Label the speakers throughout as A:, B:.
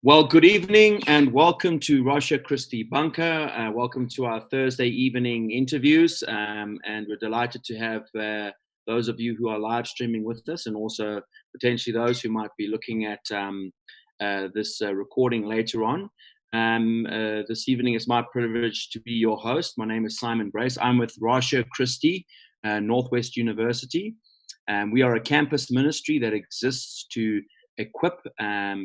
A: Well, good evening and welcome to Russia Christi Bunker. Welcome to our Thursday evening interviews. And we're delighted to have those of you who are live streaming with us, and also potentially those who might be looking at this recording later on. This evening it's my privilege to be your host. My name is Simon Brace. I'm with Russia Christi, Northwest University. We are a campus ministry that exists to equip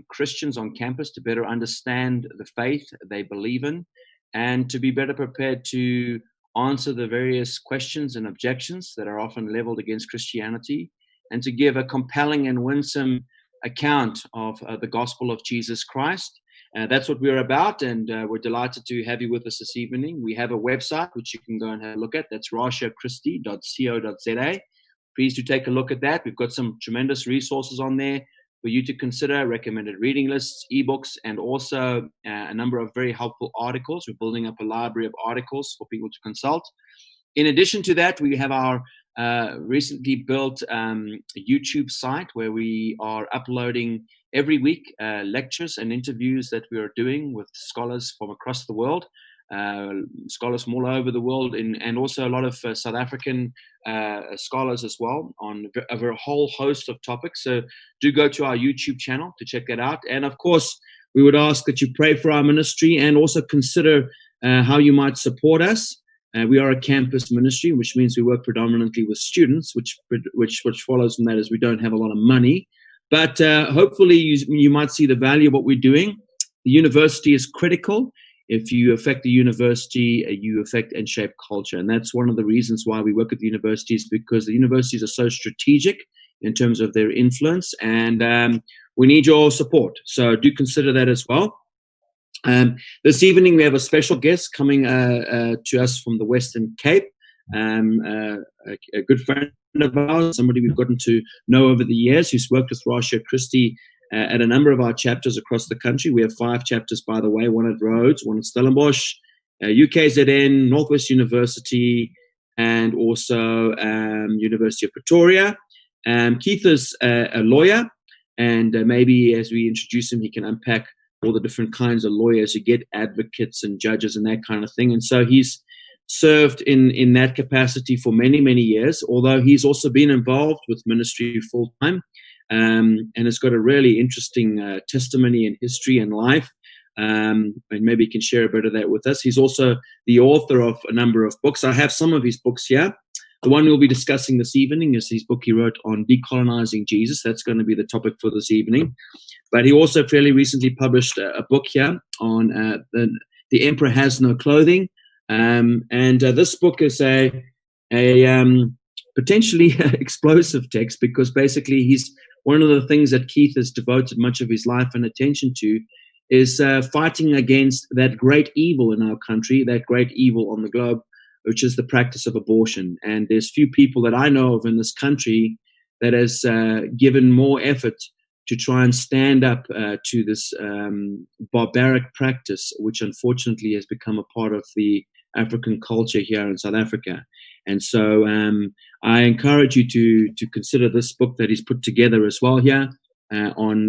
A: Christians on campus to better understand the faith they believe in and to be better prepared to answer the various questions and objections that are often leveled against Christianity, and to give a compelling and winsome account of the gospel of Jesus Christ. That's what we're about, and we're delighted to have you with us this evening. We have a website which you can go and have a look at. That's russiachristi.co.za. Please do take a look at that. We've got some tremendous resources on there for you to consider, recommended reading lists, ebooks, and also a number of very helpful articles. We're building up a library of articles for people to consult. In addition to that, we have our recently built YouTube site where we are uploading every week lectures and interviews that we are doing with scholars from across the world. Scholars from all over the world, and also a lot of South African scholars as well on a whole host of topics. So do go to our YouTube channel to check that out. And of course, we would ask that you pray for our ministry and also consider how you might support us. We are a campus ministry, which means we work predominantly with students, which follows from that is we don't have a lot of money. But hopefully you might see the value of what we're doing. The university is critical. If you affect the university, you affect and shape culture. And that's one of the reasons why we work at the universities, because the universities are so strategic in terms of their influence, and we need your support. So do consider that as well. This evening, we have a special guest coming to us from the Western Cape, a good friend of ours, somebody we've gotten to know over the years, who's worked with Russia Christi at a number of our chapters across the country. We have 5 chapters, by the way, one at Rhodes, one at Stellenbosch, UKZN, Northwest University, and also University of Pretoria. Keith is a lawyer, and maybe as we introduce him, he can unpack all the different kinds of lawyers you get, advocates and judges and that kind of thing. And so he's served in that capacity for many, many years, although he's also been involved with ministry full-time. And has got a really interesting testimony and history and life, and maybe he can share a bit of that with us. He's also the author of a number of books. I have some of his books here. The one we'll be discussing this evening is his book he wrote on Decolonizing Jesus. That's going to be the topic for this evening. But he also fairly recently published a book here on The Emperor Has No Clothing. And this book is a potentially explosive text, because basically he's one of the things that Keith has devoted much of his life and attention to is fighting against that great evil in our country, that great evil on the globe, which is the practice of abortion. And there's few people that I know of in this country that has given more effort to try and stand up to this barbaric practice, which unfortunately has become a part of the African culture here in South Africa. And so I encourage you to consider this book that he's put together as well here on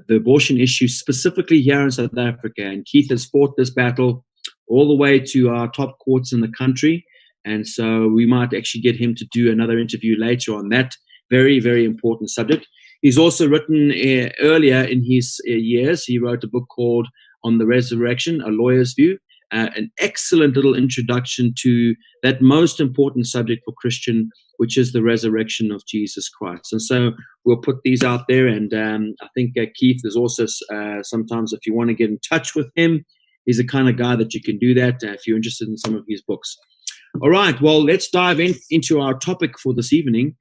A: the abortion issue, specifically here in South Africa. And Keith has fought this battle all the way to our top courts in the country. And so we might actually get him to do another interview later on that very, very important subject. He's also written earlier in his years, he wrote a book called On the Resurrection, A Lawyer's View. An excellent little introduction to that most important subject for Christian, which is the resurrection of Jesus Christ. And so we'll put these out there. And I think Keith is also sometimes, if you want to get in touch with him, he's the kind of guy that you can do that if you're interested in some of his books. All right, well, let's dive into our topic for this evening.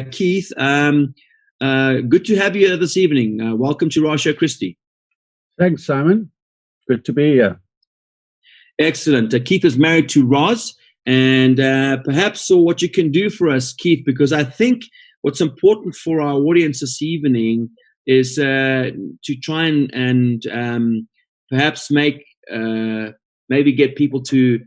A: Keith, good to have you this evening. Welcome to Russia Christi.
B: Thanks, Simon. Good to be here.
A: Excellent. Keith is married to Roz, and perhaps what you can do for us, Keith, because I think what's important for our audience this evening is to try and perhaps make maybe get people to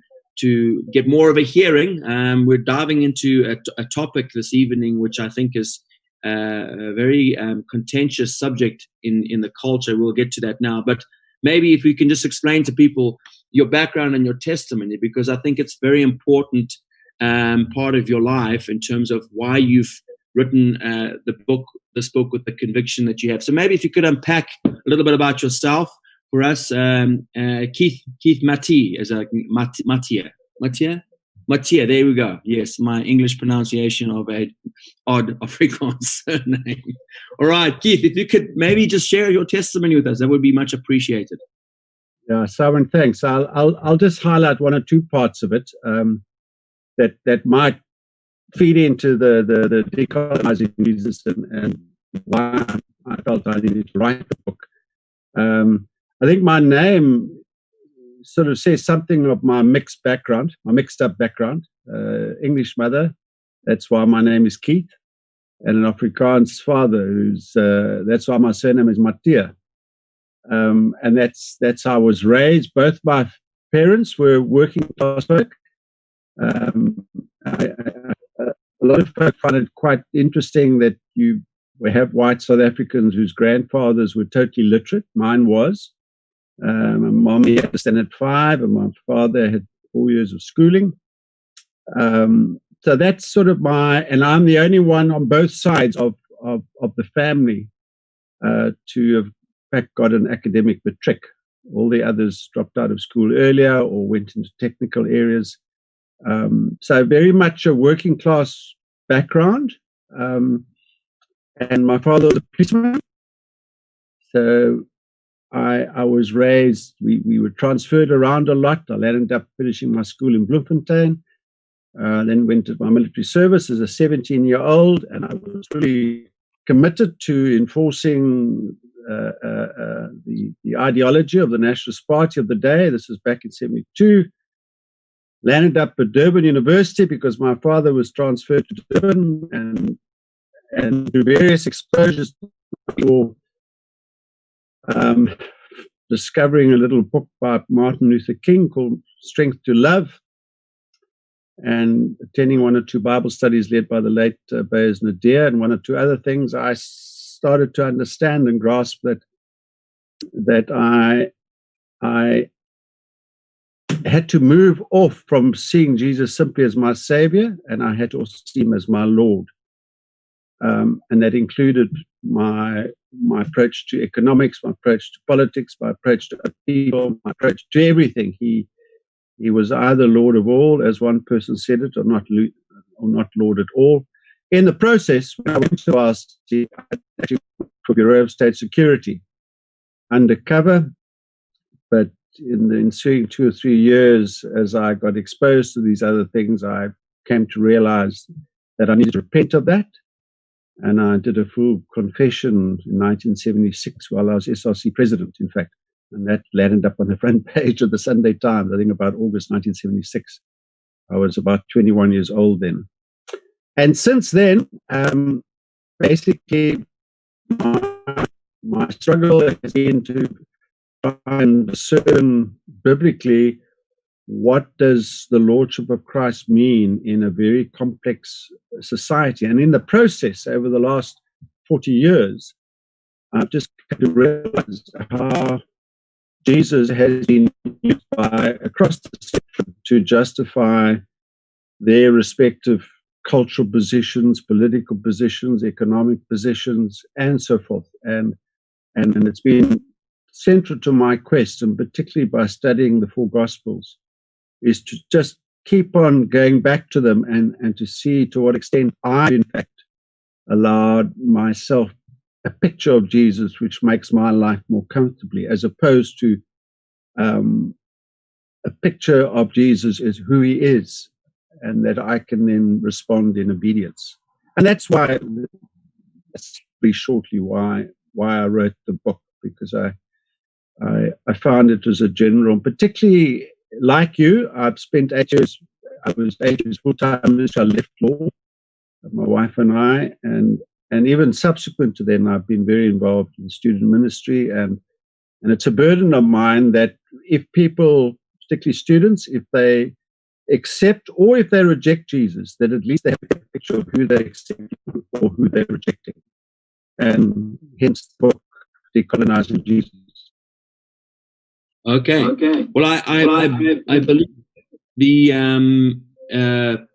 A: get more of a hearing. We're diving into a topic this evening, which I think is a very contentious subject in the culture. We'll get to that now, but maybe if we can just explain to people your background and your testimony, because I think it's very important part of your life in terms of why you've written this book with the conviction that you have. So maybe if you could unpack a little bit about yourself for us, Keith Matthee, as Matthee, there we go. Yes, my English pronunciation of a odd Afrikaans surname. All right, Keith, if you could maybe just share your testimony with us, that would be much appreciated.
B: Yeah, Simon, thanks. I'll just highlight one or two parts of it that might feed into the decolonizing Jesus and why I felt I needed to write the book. I think my name sort of says something of my mixed up background. English mother, that's why my name is Keith, and an Afrikaans father, that's why my surname is Matthee. And that's how I was raised. Both my parents were working class folk. A lot of folk find it quite interesting that we have white South Africans whose grandfathers were totally literate. Mine was. My mommy had a standard 5, and my father had 4 years of schooling. So that's sort of and I'm the only one on both sides of the family to have, in fact, got an academic matric. All the others dropped out of school earlier or went into technical areas. So very much a working class background. And my father was a policeman. So I was raised, we were transferred around a lot. I ended up finishing my school in Bloemfontein. Then went to my military service as a 17-year-old, and I was really committed to enforcing the ideology of the Nationalist Party of the day. This was back in 1972. Landed up at Durban University because my father was transferred to Durban, and through various exposures, discovering a little book by Martin Luther King called Strength to Love, and attending one or two Bible studies led by the late Bayes Nadir, and one or two other things, I started to understand and grasp that I had to move off from seeing Jesus simply as my savior, and I had to also see him as my Lord. And that included my approach to economics, my approach to politics, my approach to people, my approach to everything. He was either Lord of all, as one person said it, or not Lord at all. In the process, when I went to RC, I actually worked for Bureau of State Security undercover, but in the ensuing 2 or 3 years, as I got exposed to these other things, I came to realize that I needed to repent of that. And I did a full confession in 1976 while I was SRC president, in fact. And that landed up on the front page of the Sunday Times, I think about August 1976. I was about 21 years old then. And since then, basically, my struggle has been to try and discern biblically what does the Lordship of Christ mean in a very complex society. And in the process, over the last 40 years, I've just come to realize how Jesus has been used across the spectrum to justify their respective cultural positions, political positions, economic positions, and so forth. And it's been central to my quest, and particularly by studying the 4 Gospels, is to just keep on going back to them and to see to what extent I, in fact, allowed myself a picture of Jesus which makes my life more comfortably, as opposed to a picture of Jesus as who he is, and that I can then respond in obedience. And that's why, that's very shortly why I wrote the book, because I found it as a general, particularly like you, I've spent 8 years, I was 8 years full-time minister. I left law, my wife and I, and even subsequent to then, I've been very involved in student ministry, and it's a burden of mine that if people, particularly students, if they accept or if they reject Jesus, that at least they have a picture of who they accept or who they're rejecting. And hence the book, Decolonizing Jesus.
A: Okay.
C: Okay.
A: Well, I believe the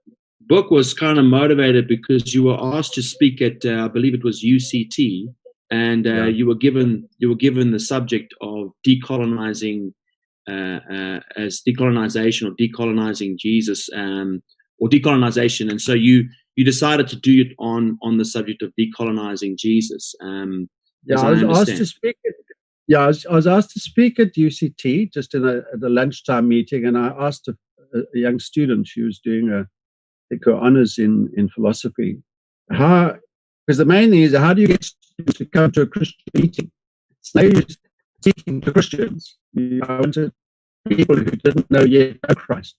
A: book was kind of motivated because you were asked to speak at I believe it was UCT, and you were given the subject of decolonizing as decolonization or decolonizing Jesus, or decolonization, and so you decided to do it on the subject of decolonizing Jesus.
B: Yeah,
A: as
B: I
A: I
B: was asked to
A: understand.
B: speak at, yeah, I was asked to speak at UCT just at a lunchtime meeting, and I asked a young student, she was doing I think her honors in philosophy, how, because the main thing is, how do you get students to come to a Christian meeting? It's no use teaching to Christians. I wanted people who didn't know yet about Christ.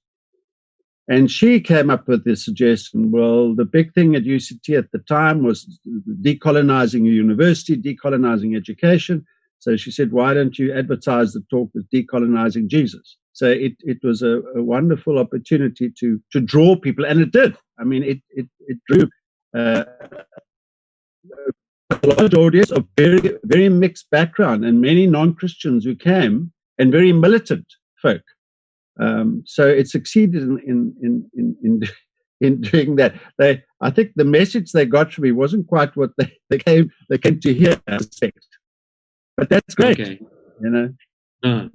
B: And she came up with this suggestion. Well, the big thing at UCT at the time was decolonizing a university, decolonizing education. So she said, why don't you advertise the talk as decolonizing Jesus? So it was a wonderful opportunity to draw people, and it did. I mean, it drew a large audience of very, very mixed background and many non-Christians who came, and very militant folk. So it succeeded in doing that. I think the message they got from me wasn't quite what they came to hear, I suspect. But that's great,
A: Okay.
B: you know.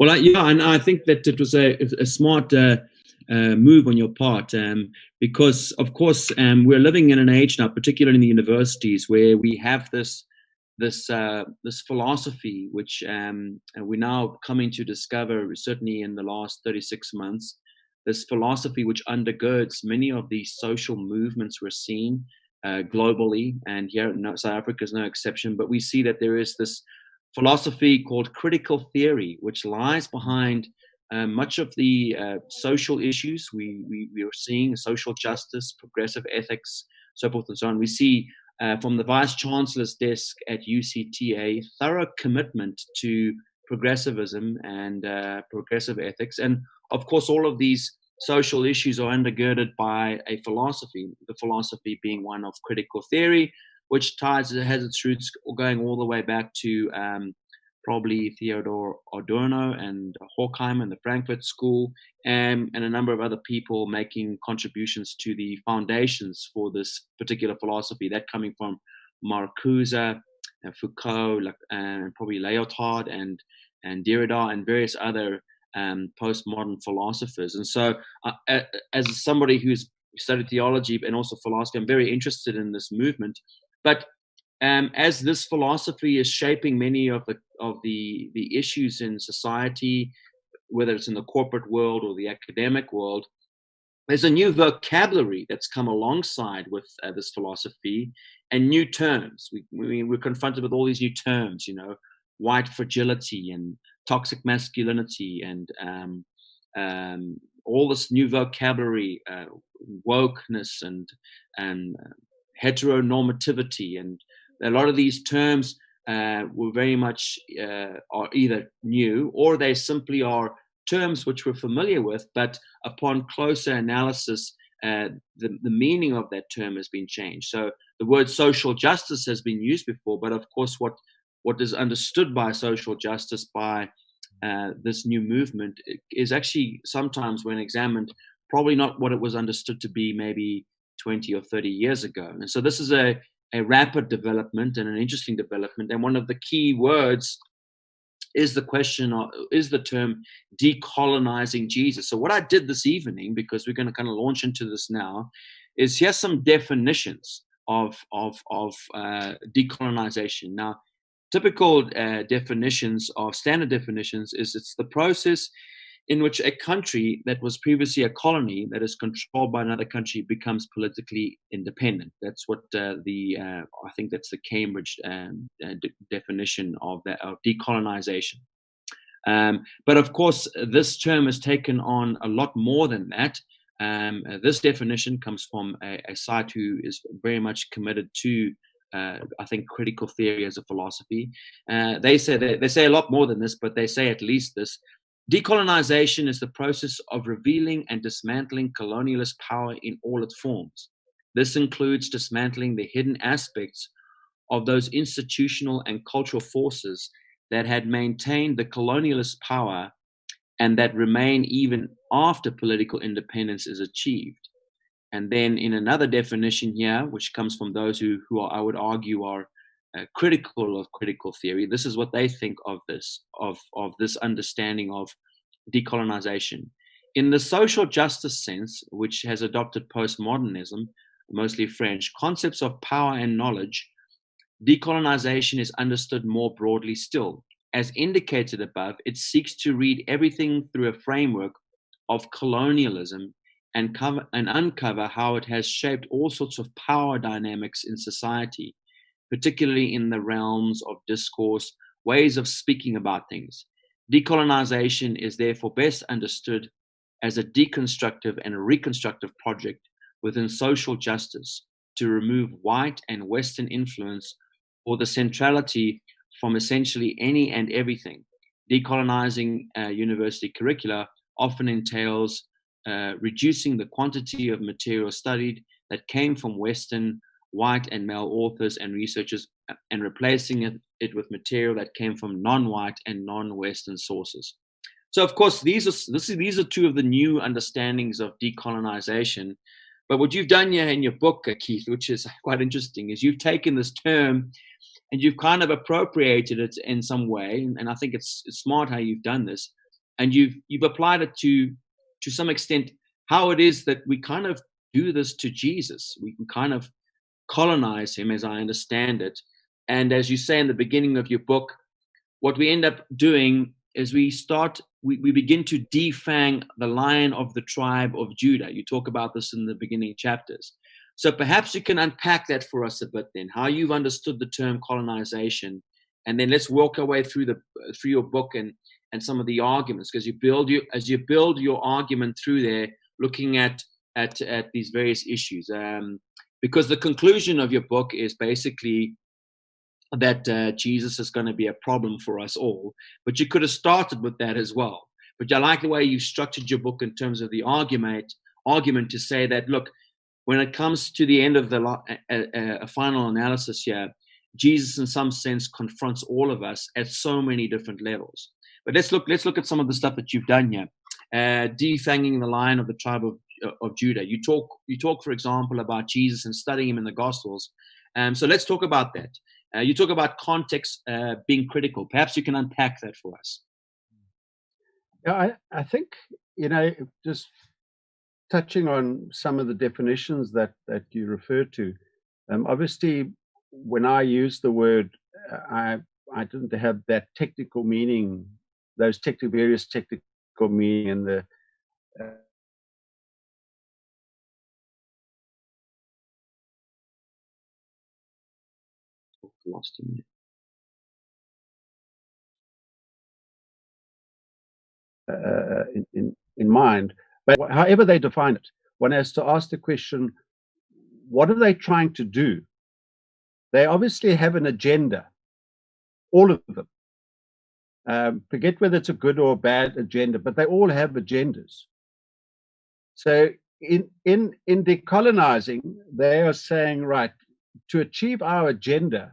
A: Well, yeah, and I think that it was a smart move on your part, because, of course, we're living in an age now, particularly in the universities, where we have this philosophy, which we're now coming to discover, certainly in the last 36 months, this philosophy which undergirds many of these social movements we're seeing globally, and here South Africa is no exception. But we see that there is this philosophy called critical theory, which lies behind much of the social issues we are seeing: social justice, progressive ethics, so forth and so on. We see from the Vice Chancellor's desk at UCT a thorough commitment to progressivism and progressive ethics. And of course, all of these social issues are undergirded by a philosophy, the philosophy being one of critical theory, which has its roots going all the way back to probably Theodore Adorno and Horkheim and the Frankfurt School, and a number of other people making contributions to the foundations for this particular philosophy, that coming from Marcuse, Foucault, and probably Lyotard and Derrida and various other postmodern philosophers. And so as somebody who's studied theology and also philosophy, I'm very interested in this movement. But as this philosophy is shaping many of the issues in society, whether it's in the corporate world or the academic world, there's a new vocabulary that's come alongside with this philosophy, and new terms. We're confronted with all these new terms, white fragility and toxic masculinity, and all this new vocabulary, wokeness and heteronormativity, and a lot of these terms were very much are either new, or they simply are terms which we're familiar with, but upon closer analysis, the meaning of that term has been changed. So the word social justice has been used before, but of course what is understood by social justice by this new movement is actually sometimes, when examined, probably not what it was understood to be maybe 20 or 30 years ago. And so this is a rapid development and an interesting development. And one of the key words is the term decolonizing Jesus. So what I did this evening, because we're going to kind of launch into this now, is here's some definitions of decolonization. Now, typical definitions of standard definitions is it's the process in which a country that was previously a colony that is controlled by another country becomes politically independent. That's what I think that's the Cambridge definition of decolonization. But of course, this term has taken on a lot more than that. This definition comes from a site who is very much committed to, I think, critical theory as a philosophy. They say a lot more than this, but they say at least this. Decolonization is the process of revealing and dismantling colonialist power in all its forms. This includes dismantling the hidden aspects of those institutional and cultural forces that had maintained the colonialist power and that remain even after political independence is achieved. And then in another definition here, which comes from those who are, I would argue, are critical of critical theory, this is what they think of this understanding of decolonization. In the social justice sense, which has adopted postmodernism, mostly French, concepts of power and knowledge, decolonization is understood more broadly still. As indicated above, it seeks to read everything through a framework of colonialism and uncover how it has shaped all sorts of power dynamics in society, particularly in the realms of discourse, ways of speaking about things. Decolonization is therefore best understood as a deconstructive and a reconstructive project within social justice to remove white and Western influence or the centrality from essentially any and everything. Decolonizing university curricula often entails reducing the quantity of material studied that came from Western, white, and male authors and researchers and replacing it with material that came from non-white and non-Western sources. So, of course, these are two of the new understandings of decolonization. But what you've done here in your book, Keith, which is quite interesting, is you've taken this term and you've kind of appropriated it in some way, and I think it's smart how you've done this, and you've applied it to some extent how it is that we kind of do this to Jesus. We can kind of colonize him, as I understand it, and as you say in the beginning of your book, what we end up doing is we begin to defang the lion of the tribe of Judah. You talk about this in the beginning chapters. So perhaps you can unpack that for us a bit then, how you've understood the term colonization, and then let's walk our way through your book and some of the arguments, because as you build your argument through there, looking at these various issues. Because the conclusion of your book is basically that Jesus is going to be a problem for us all, but you could have started with that as well. But I like the way you structured your book in terms of the argument to say that, look, when it comes to the end of a final analysis here, Jesus in some sense confronts all of us at so many different levels. But let's look at some of the stuff that you've done here. Defanging the lion of the tribe of Judah. You talk, for example, about Jesus and studying him in the Gospels. So let's talk about that. You talk about context being critical. Perhaps you can unpack that for us.
B: Yeah, I think, just touching on some of the definitions that you refer to. Obviously, when I use the word, I didn't have that technical meaning, those various technical meaning in the
A: Lost him.
B: In mind, but however they define it, one has to ask the question: what are they trying to do? They obviously have an agenda, all of them. Forget whether it's a good or a bad agenda, but they all have agendas. So in decolonizing, they are saying, right, to achieve our agenda,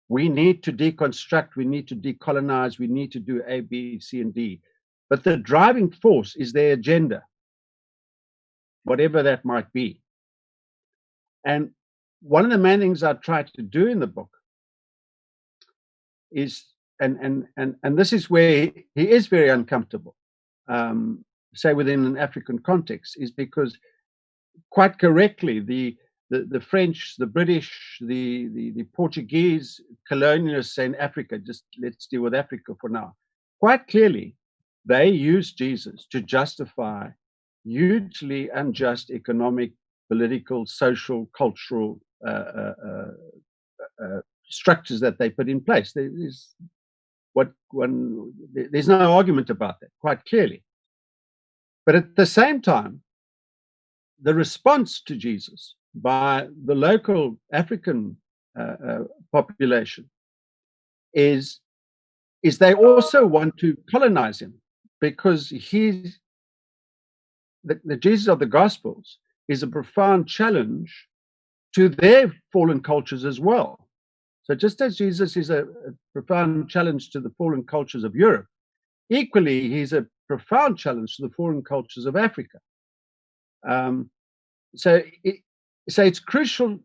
B: we need to deconstruct, we need to decolonize, we need to do A, B, C, and D. But the driving force is their agenda, whatever that might be. And one of the main things I tried to do in the book is, and this is where he is very uncomfortable, say within an African context, is because quite correctly, the French, the British, the Portuguese colonialists in Africa, just let's deal with Africa for now, quite clearly, they used Jesus to justify hugely unjust economic, political, social, cultural structures that they put in place. There's no argument about that, quite clearly. But at the same time, the response to Jesus by the local African population is they also want to colonize him, because the Jesus of the Gospels is a profound challenge to their fallen cultures as well. So just as Jesus is a profound challenge to the fallen cultures of Europe, equally, he's a profound challenge to the fallen cultures of Africa. So it's crucial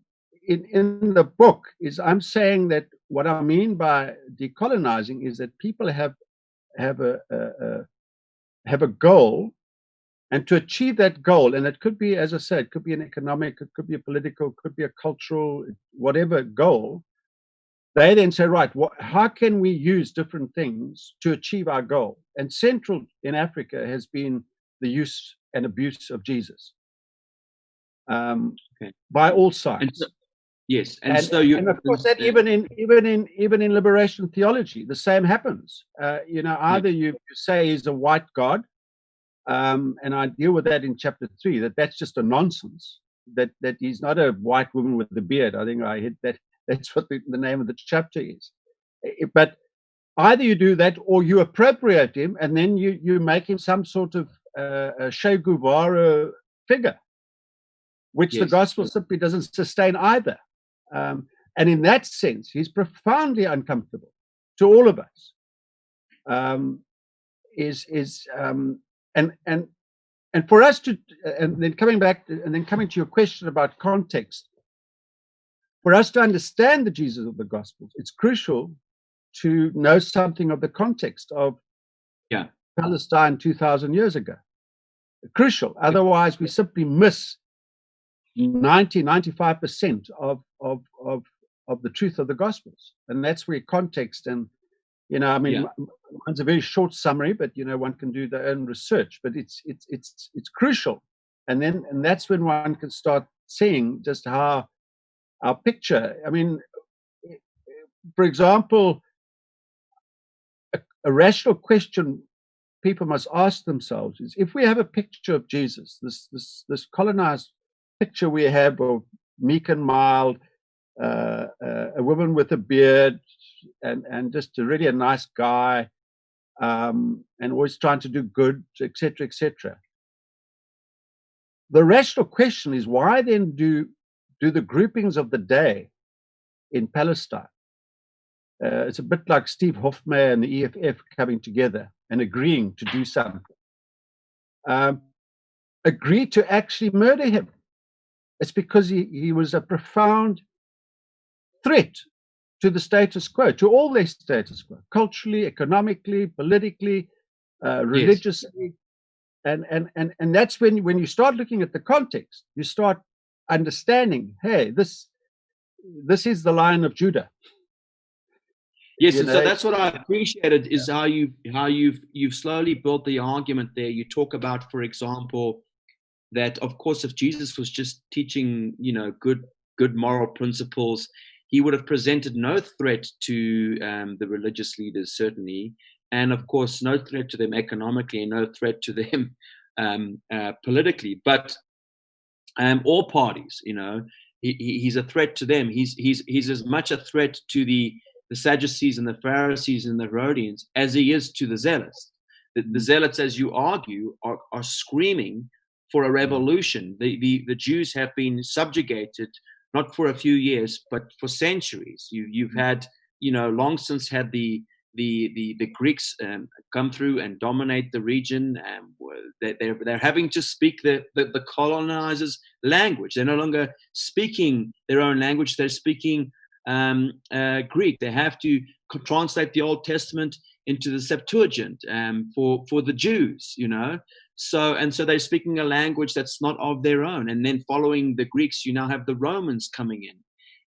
B: in the book is I'm saying that what I mean by decolonizing is that people have a goal, and to achieve that goal, and it could be, as I said, it could be an economic, it could be a political, it could be a cultural, whatever goal. They then say, right, how can we use different things to achieve our goal? And central in Africa has been the use and abuse of Jesus by all sides.
A: Yes,
B: and of course that even in liberation theology, the same happens. Either you say he's a white God, and I deal with that in chapter 3. That's just a nonsense. That he's not a white woman with a beard. I think I hit that. That's what the name of the chapter is. But either you do that, or you appropriate him, and then you make him some sort of a Che Guevara figure, which the gospel simply doesn't sustain either. And in that sense, he's profoundly uncomfortable to all of us. And for us to, and then coming to your question about context, for us to understand the Jesus of the Gospels, it's crucial to know something of the context of Palestine 2,000 years ago. Crucial. Otherwise, we simply miss 95% of the truth of the Gospels. And that's where context and, mine's a very short summary, but, one can do their own research, but it's crucial. And that's when one can start seeing just how our picture, for example, a rational question people must ask themselves is, if we have a picture of Jesus, this colonized picture we have of meek and mild, a woman with a beard, and just really a nice guy, and always trying to do good, etc., etc. The rational question is, why then do the groupings of the day in Palestine, it's a bit like Steve Hofmeyr and the EFF coming together and agreeing to do something, agree to actually murder him? It's because he was a profound threat to the status quo, to all their status quo, culturally, economically, politically, religiously. And that's when you start looking at the context, you start understanding, hey, this is the Lion of Judah.
A: Yes, and so that's what I appreciated is how you've slowly built the argument there. You talk about, for example, that of course if Jesus was just teaching, good moral principles, he would have presented no threat to the religious leaders, certainly, and of course no threat to them economically, and no threat to them politically. But all parties, he's a threat to them. He's as much a threat to the Sadducees and the Pharisees and the Herodians as he is to the Zealots. The Zealots, as you argue, are screaming for a revolution. The Jews have been subjugated not for a few years, but for centuries. You've had, long since had the Greeks come through and dominate the region. They're having to speak the colonizers' language. They're no longer speaking their own language. They're speaking Greek. They have to translate the Old Testament into the Septuagint for the Jews, So they're speaking a language that's not of their own. And then following the Greeks, you now have the Romans coming in.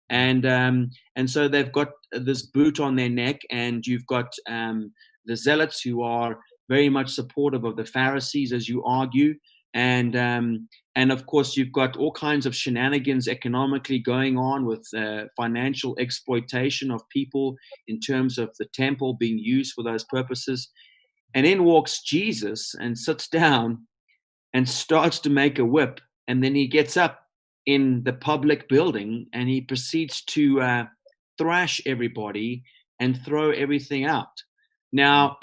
A: And so they've got this boot on their neck, and you've got the Zealots who are very much supportive of the Pharisees, as you argue. And of course, you've got all kinds of shenanigans economically going on with financial exploitation of people in terms of the temple being used for those purposes. And in walks Jesus and sits down and starts to make a whip. And then he gets up in the public building and he proceeds to thrash everybody and throw everything out. Now,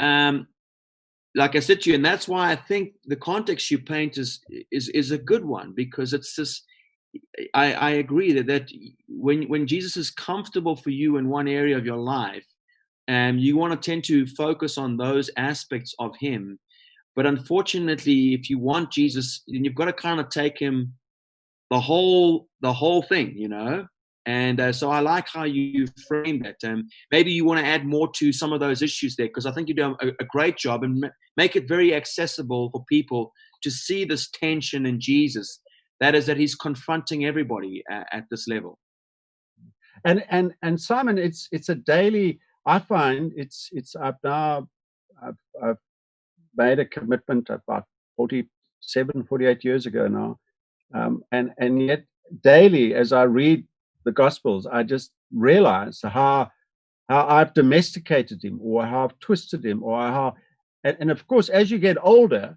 A: like I said to you, and that's why I think the context you paint is a good one, because it's this, I agree that when Jesus is comfortable for you in one area of your life, you want to tend to focus on those aspects of him. But unfortunately, if you want Jesus, then you've got to kind of take him the whole thing, And so I like how you frame that. Maybe you want to add more to some of those issues there, because I think you do a great job, and make it very accessible for people to see this tension in Jesus. That is, that he's confronting everybody at this level.
B: And Simon, it's a daily. I find it's I've made a commitment about 47, 48 years ago now, and yet daily as I read the Gospels, I just realize how I've domesticated him, or how I've twisted him, or how, and of course, as you get older,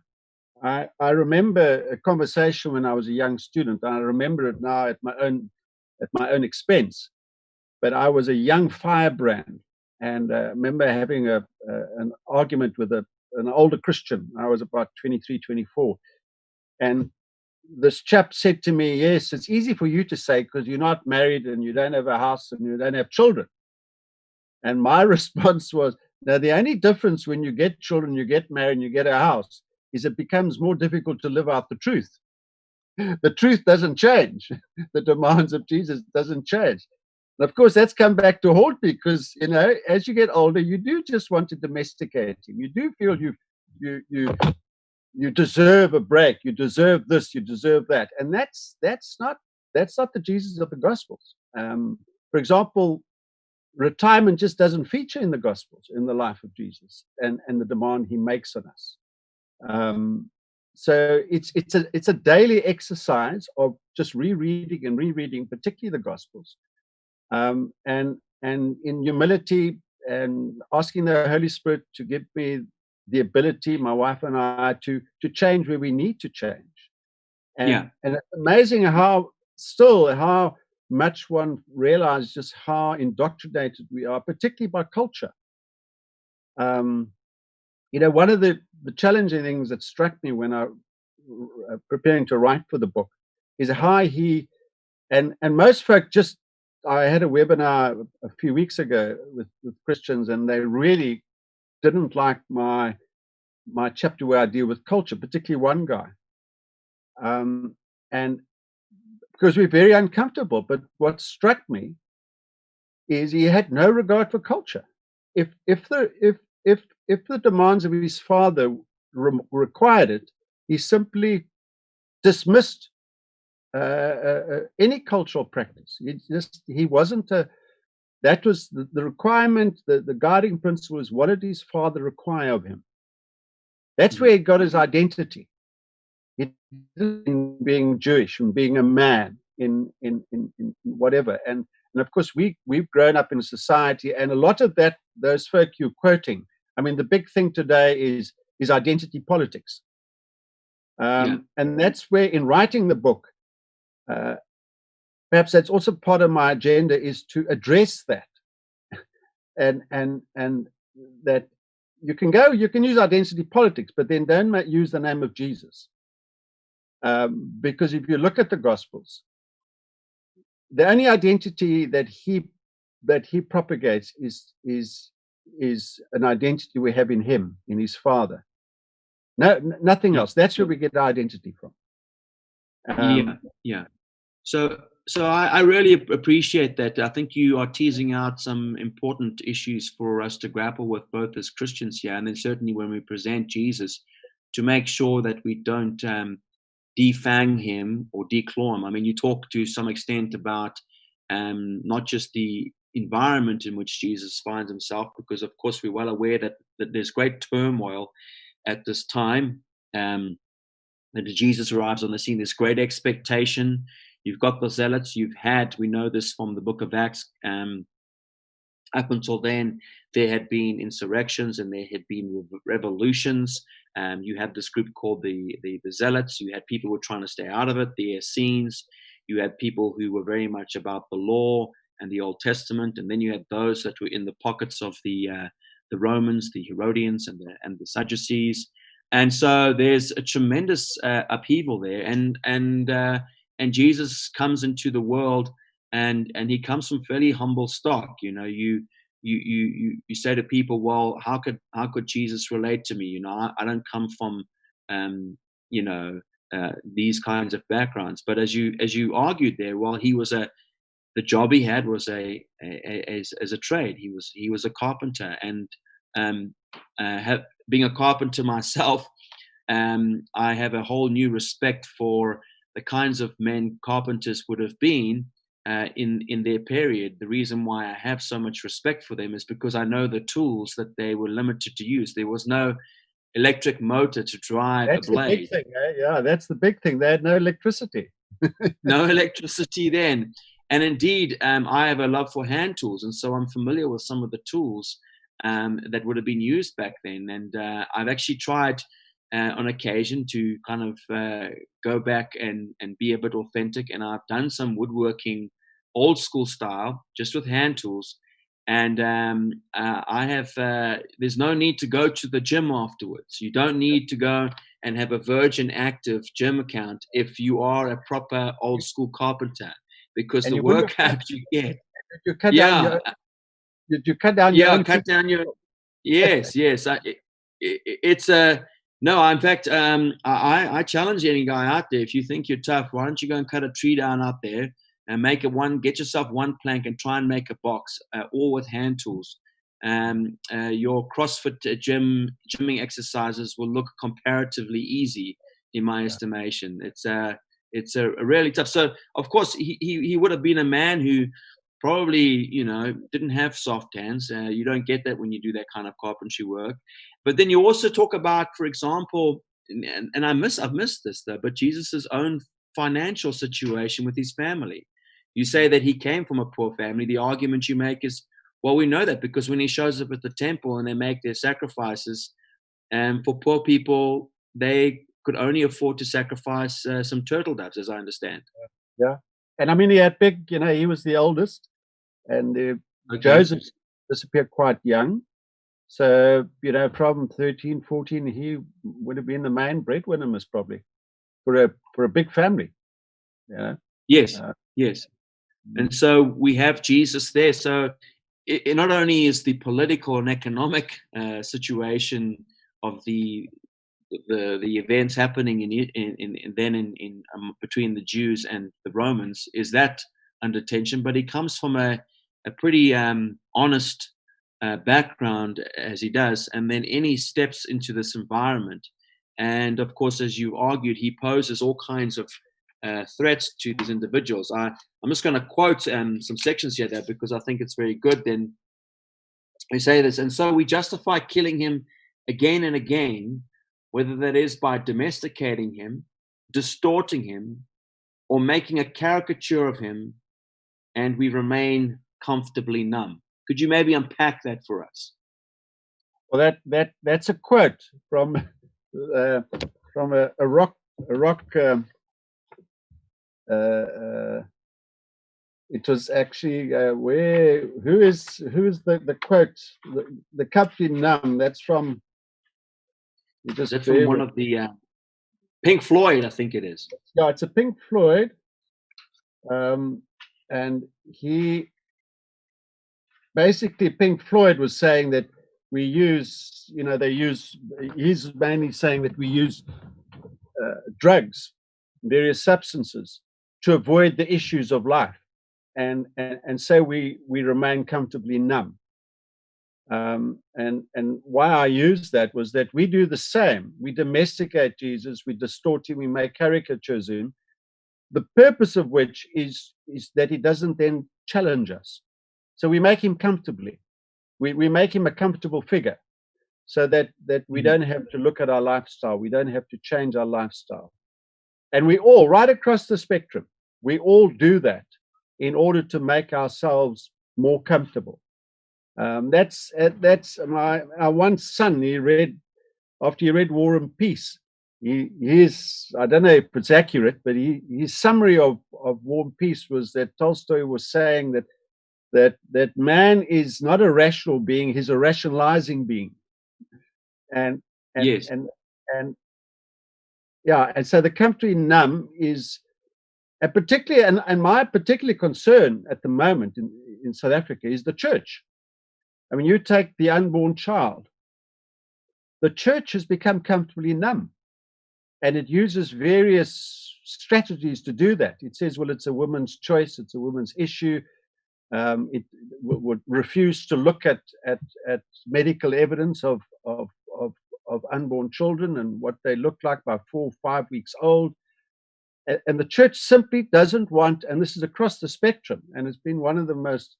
B: I remember a conversation when I was a young student, and I remember it now at my own expense. But I was a young firebrand, and remember having an argument with an older Christian. I was about 23, 24. And this chap said to me, "Yes, it's easy for you to say because you're not married and you don't have a house and you don't have children." And my response was, "Now, the only difference when you get children, you get married, and you get a house, is it becomes more difficult to live out the truth. The truth doesn't change. The demands of Jesus doesn't change." And of course, that's come back to haunt me, because as you get older, you do just want to domesticate him. You do feel you deserve a break. You deserve this. You deserve that. And that's not the Jesus of the Gospels. For example, retirement just doesn't feature in the Gospels, in the life of Jesus, and the demand he makes on us. So it's a daily exercise of just rereading, particularly the Gospels, and in humility, and asking the Holy Spirit to give me the ability, my wife and I, to change where we need to change. And it's amazing how much one realizes just how indoctrinated we are, particularly by culture. One of the challenging things that struck me when I preparing to write for the book is how he and most folk just. I had a webinar a few weeks ago with Christians, and they really didn't like my chapter where I deal with culture, particularly one guy. And because we're very uncomfortable, but what struck me is he had no regard for culture. If the demands of his father required it, he simply dismissed any cultural practice. He wasn't that was the requirement. The guiding principle is, what did his father require of him? That's where he got his identity. In being Jewish and being a man in whatever. And of course, we've grown up in a society, and a lot of those folk you're quoting, I mean, the big thing today is identity politics. And that's where, in writing the book, perhaps that's also part of my agenda, is to address that. And that you can use identity politics, but then don't use the name of Jesus. Because if you look at the Gospels, the only identity that he propagates is an identity we have in him, in his Father. Nothing else. That's where we get our identity from.
A: So I really appreciate that. I think you are teasing out some important issues for us to grapple with, both as Christians here, and then certainly when we present Jesus, to make sure that we don't defang him or declaw him. I mean, you talk to some extent about not just the environment in which Jesus finds himself, because of course we're well aware that there's great turmoil at this time. That Jesus arrives on the scene, there's great expectation. You've got the zealots. We know this from the book of Acts. Up until then, there had been insurrections and there had been revolutions. You had this group called the zealots. You had people who were trying to stay out of it, the Essenes. You had people who were very much about the law and the Old Testament, and then you had those that were in the pockets of the Romans, the Herodians, and the Sadducees. And so there's a tremendous upheaval there, and and Jesus comes into the world, and he comes from fairly humble stock. You say to people, well, how could Jesus relate to me? I don't come from um, you know these kinds of backgrounds. But as you argued there, well, the job he had was as a trade. He was a carpenter, and um, being a carpenter myself, I have a whole new respect for the kinds of men carpenters would have been in their period. The reason why I have so much respect for them is because I know the tools that they were limited to use. There was no electric motor to drive a
B: That's the big
A: blade.
B: thing. Yeah, that's the big thing. They had no electricity.
A: No electricity then. And indeed, I have a love for hand tools, and so I'm familiar with some of the tools that would have been used back then. And I've actually tried on occasion to kind of go back and be a bit authentic. And I've done some woodworking, old school style, just with hand tools. And I have. There's no need to go to the gym afterwards. You don't need to go and have a Virgin Active gym account if you are a proper old school carpenter, because
B: And
A: the
B: you wouldn't have
A: workout you get,
B: you cut down
A: yeah,
B: your you cut down your own
A: cut
B: feet.
A: down your, yes, yes. It's a no. In fact, I challenge any guy out there. If you think you're tough, why don't you go and cut a tree down out there and make get yourself one plank and try and make a box, all with hand tools. Your CrossFit gymming exercises will look comparatively easy, in my estimation. It's a really tough. So of course he would have been a man who probably didn't have soft hands. You don't get that when you do that kind of carpentry work. But then you also talk about, for example, and I've missed this though, but Jesus's own financial situation with his family. You say that he came from a poor family. The argument you make is, well, we know that because when he shows up at the temple and they make their sacrifices, for poor people, they could only afford to sacrifice some turtle doves, as I understand.
B: Yeah, and I mean he had big. He was the oldest, and
A: Okay.
B: Joseph disappeared quite young. So from 13, 14, he would have been the main breadwinner, most probably, for a big family. Yeah.
A: Yes. Yes. And so we have Jesus there. So it not only is the political and economic situation of the events happening in between the Jews and the Romans is that under tension, but he comes from a pretty honest background, as he does, and then he steps into this environment, and of course, as you argued, he poses all kinds of threats to these individuals. I'm just going to quote some sections here there because I think it's very good. Then we say this, and so we justify killing him again and again, whether that is by domesticating him, distorting him, or making a caricature of him, and we remain comfortably numb. Could you maybe unpack that for us?
B: Well, that's a quote from a rock. It was actually who is the quote, the comfy numb. That's from.
A: Is that from one of the Pink Floyd? I think it is.
B: Yeah, it's a Pink Floyd, and he basically Pink Floyd was saying that we use, he's mainly saying that we use drugs, various substances to avoid the issues of life, and so we remain comfortably numb. And why I use that was that we do the same. We domesticate Jesus, we distort him, we make caricatures of him. The purpose of which is that he doesn't then challenge us. So we make him comfortably. We make him a comfortable figure, so that we don't have to look at our lifestyle. We don't have to change our lifestyle. And we all, right across the spectrum, we all do that in order to make ourselves more comfortable. That's my one son. He read, after he read War and Peace, his, I don't know if it's accurate, but his summary of War and Peace was that Tolstoy was saying that man is not a rational being; he's a rationalizing being. And
A: Yes.
B: and yeah, and so the comfortably numb is And particularly, and my particular concern at the moment in South Africa is the church. I mean, you take the unborn child. The church has become comfortably numb, and it uses various strategies to do that. It says, well, it's a woman's choice, it's a woman's issue. It would refuse to look at medical evidence of unborn children and what they look like by 4 or 5 weeks old. And the church simply doesn't want, and this is across the spectrum, and it's been one of the most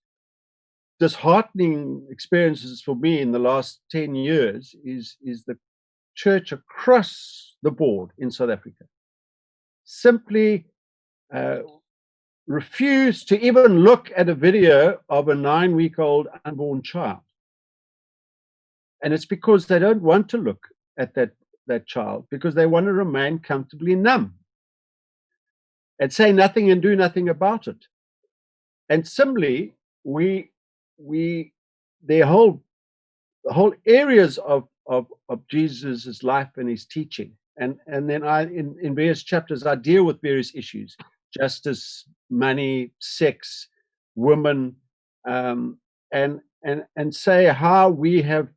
B: disheartening experiences for me in the last 10 years, is the church across the board in South Africa simply refuse to even look at a video of a 9-week-old unborn child. And it's because they don't want to look at that child, because they want to remain comfortably numb and say nothing and do nothing about it. And similarly, their whole areas of Jesus' life and his teaching. And then in various chapters, I deal with various issues: justice, money, sex, women, and say how we have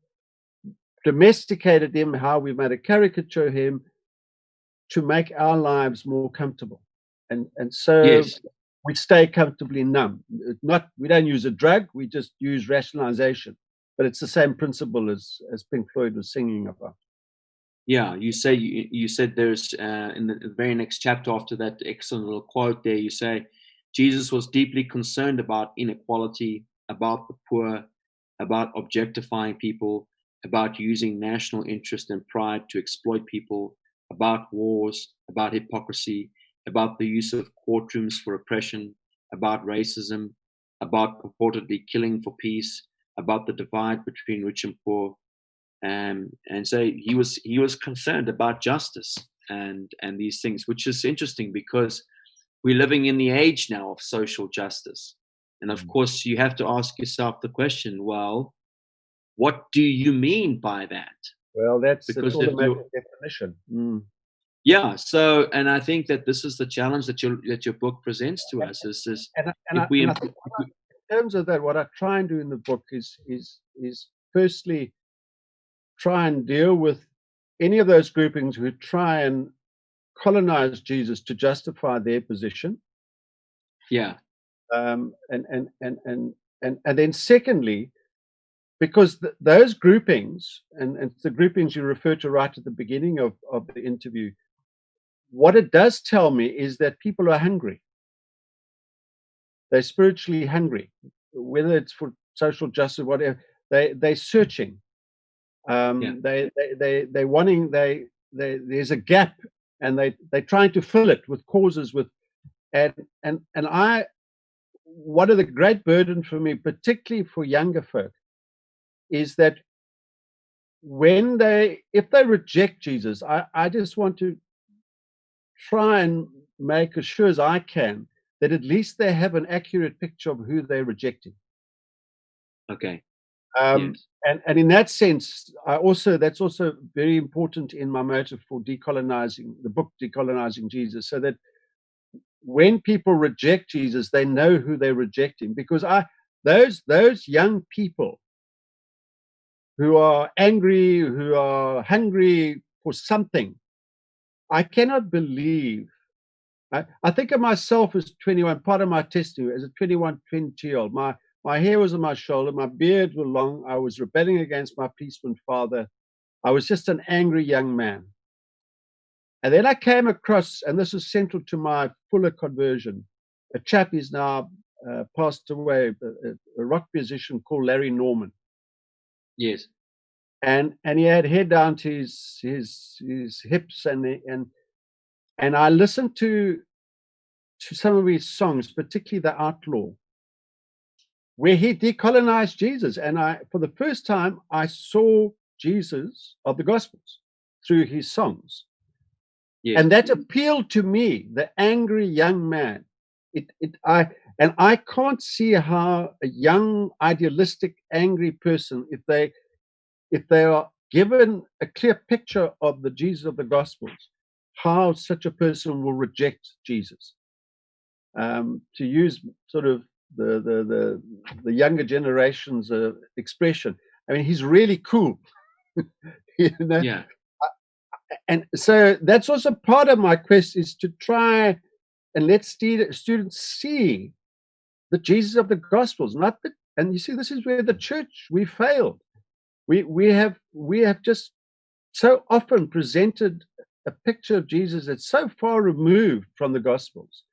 B: domesticated him, how we've made a caricature of him to make our lives more comfortable. And so
A: Yes.
B: we stay comfortably numb. We don't use a drug, we just use rationalization. But it's the same principle as Pink Floyd was singing about.
A: Yeah, you said there's in the very next chapter after that excellent little quote there, you say Jesus was deeply concerned about inequality, about the poor, about objectifying people, about using national interest and pride to exploit people, about wars, about hypocrisy, about the use of courtrooms for oppression, about racism, about purportedly killing for peace, about the divide between rich and poor. And so he was concerned about justice and these things, which is interesting because we're living in the age now of social justice. And of course, you have to ask yourself the question, well, what do you mean by that?
B: Well, that's
A: Because
B: the automatic definition.
A: Yeah, so, and I think that this is the challenge that your book presents to us is
B: And
A: if we
B: I think in terms of that, what I try and do in the book is firstly try and deal with any of those groupings who try and colonize Jesus to justify their position.
A: Yeah.
B: And then secondly, because those groupings, and the groupings you refer to right at the beginning of the interview, what it does tell me is that people are hungry. They're spiritually hungry, whether it's for social justice, whatever. They're searching. They're wanting. There's a gap, and they're trying to fill it with causes, and one of the great burden for me, particularly for younger folk, is that if they reject Jesus, I just want to try and make as sure as I can that at least they have an accurate picture of who they're rejecting.
A: Okay.
B: Yes. And in that sense, that's also very important in my motive for decolonizing the book, Decolonizing Jesus, so that when people reject Jesus, they know who they're rejecting. Because those young people who are angry, who are hungry for something, I cannot believe. I think of myself as 21, part of my testimony, as a 21, 22-year-old. My hair was on my shoulder, my beard was long, I was rebelling against my policeman father. I was just an angry young man. And then I came across, and this is central to my fuller conversion, a chap is now passed away, a rock musician called Larry Norman.
A: Yes.
B: And he had hair down to his hips, and I listened to some of his songs, particularly The Outlaw, where he decolonized Jesus. And for the first time, I saw Jesus of the Gospels through his songs. Yes. And that appealed to me, the angry young man. I can't see how a young, idealistic, angry person, if they are given a clear picture of the Jesus of the Gospels, how such a person will reject Jesus. to use sort of the younger generation's expression. I mean, he's really cool, you know.
A: Yeah.
B: And so that's also part of my quest, is to try and let students see the Jesus of the Gospels, not the. And you see, this is where the church, we failed. We have just so often presented a picture of Jesus that's so far removed from the Gospels.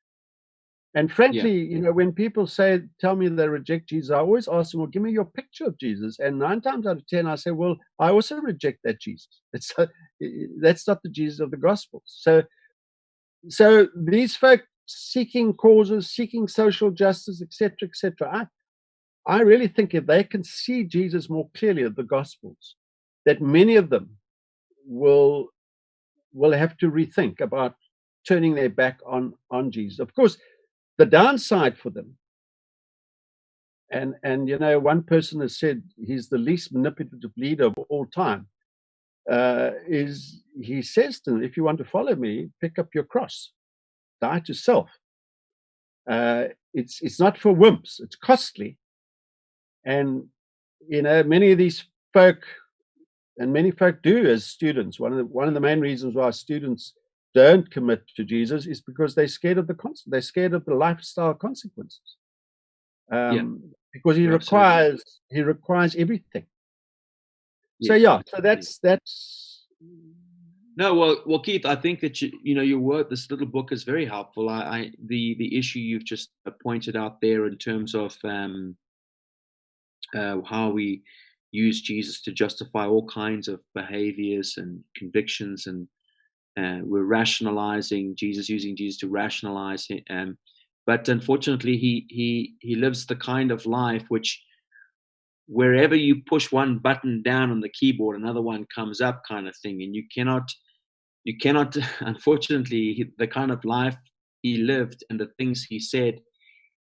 B: And frankly, you know, when people tell me they reject Jesus, I always ask them, well, give me your picture of Jesus. And 9 times out of 10, I say, well, I also reject that Jesus. That's not the Jesus of the Gospels. So these folk seeking causes, seeking social justice, etc., I really think if they can see Jesus more clearly of the Gospels, that many of them will have to rethink about turning their back on Jesus. Of course, the downside for them, and you know, one person has said he's the least manipulative leader of all time, is he says to them, if you want to follow me, pick up your cross, die to self. It's not for wimps, it's costly. And you know, many of these folk, and many folk do as students. One of the main reasons why students don't commit to Jesus is because they're scared of they're scared of the lifestyle consequences. Because he requires everything. So so that's.
A: No, well, Keith, I think that your work, this little book is very helpful. The issue you've just pointed out there in terms of how we use Jesus to justify all kinds of behaviors and convictions, and we're rationalizing Jesus, using Jesus to rationalize him. But unfortunately, he lives the kind of life which, wherever you push one button down on the keyboard, another one comes up, kind of thing. And you cannot, unfortunately, the kind of life he lived and the things he said,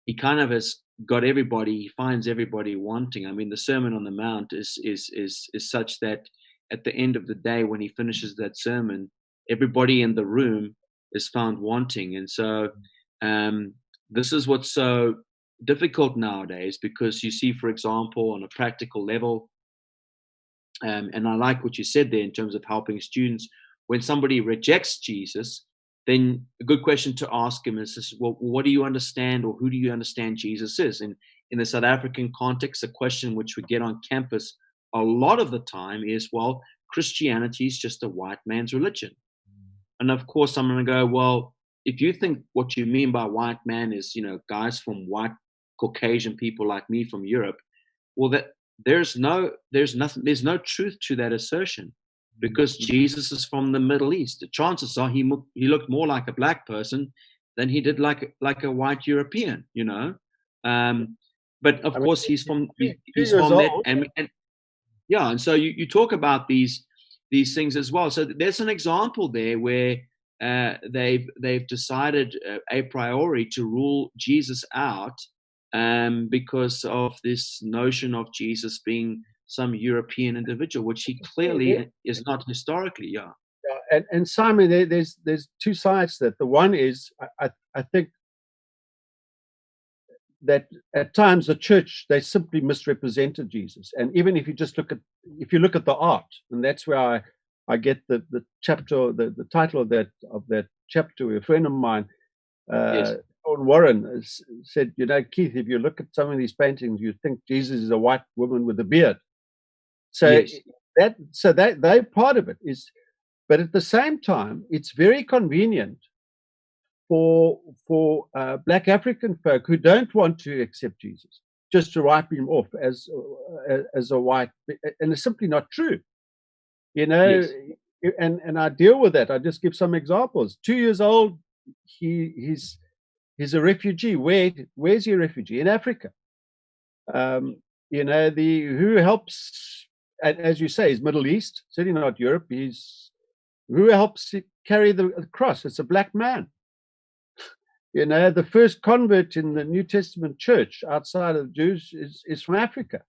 A: he kind of has got everybody, he finds everybody wanting. I mean, the Sermon on the Mount is such that at the end of the day, when he finishes that sermon, everybody in the room is found wanting. And so this is what's so difficult nowadays, because you see, for example, on a practical level, and I like what you said there in terms of helping students, when somebody rejects Jesus, then a good question to ask him is, well, what do you understand, or who do you understand Jesus is? And in the South African context, a question which we get on campus a lot of the time is, well, Christianity is just a white man's religion. And of course, I'm going to go, well, if you think what you mean by white man is, guys from white Caucasian people like me from Europe, well, that there's no truth to that assertion, because Jesus is from the Middle East. The chances are he looked more like a black person than he did like a white European, But of course, he's from that, and so you talk about these things as well. So there's an example there where they've decided a priori to rule Jesus out, because of this notion of Jesus being some European individual, which he clearly is not historically.
B: And Simon, there's two sides to that. The one is, I think that at times the church, they simply misrepresented Jesus. And even if you just look at the art, and that's where I get the chapter, the title of that chapter. A friend of mine, Warren, said, Keith, if you look at some of these paintings, you think Jesus is a white woman with a beard. So they're part of it. But at the same time, it's very convenient for Black African folk who don't want to accept Jesus just to write him off as a white, and it's simply not true. And I deal with that. I just give some examples. 2 years old, he's a refugee. Where's he a refugee? In Africa. Who helps, and as you say, is Middle East, certainly not Europe. Who helps carry the cross? It's a black man. The first convert in the New Testament church outside of Jews is from Africa.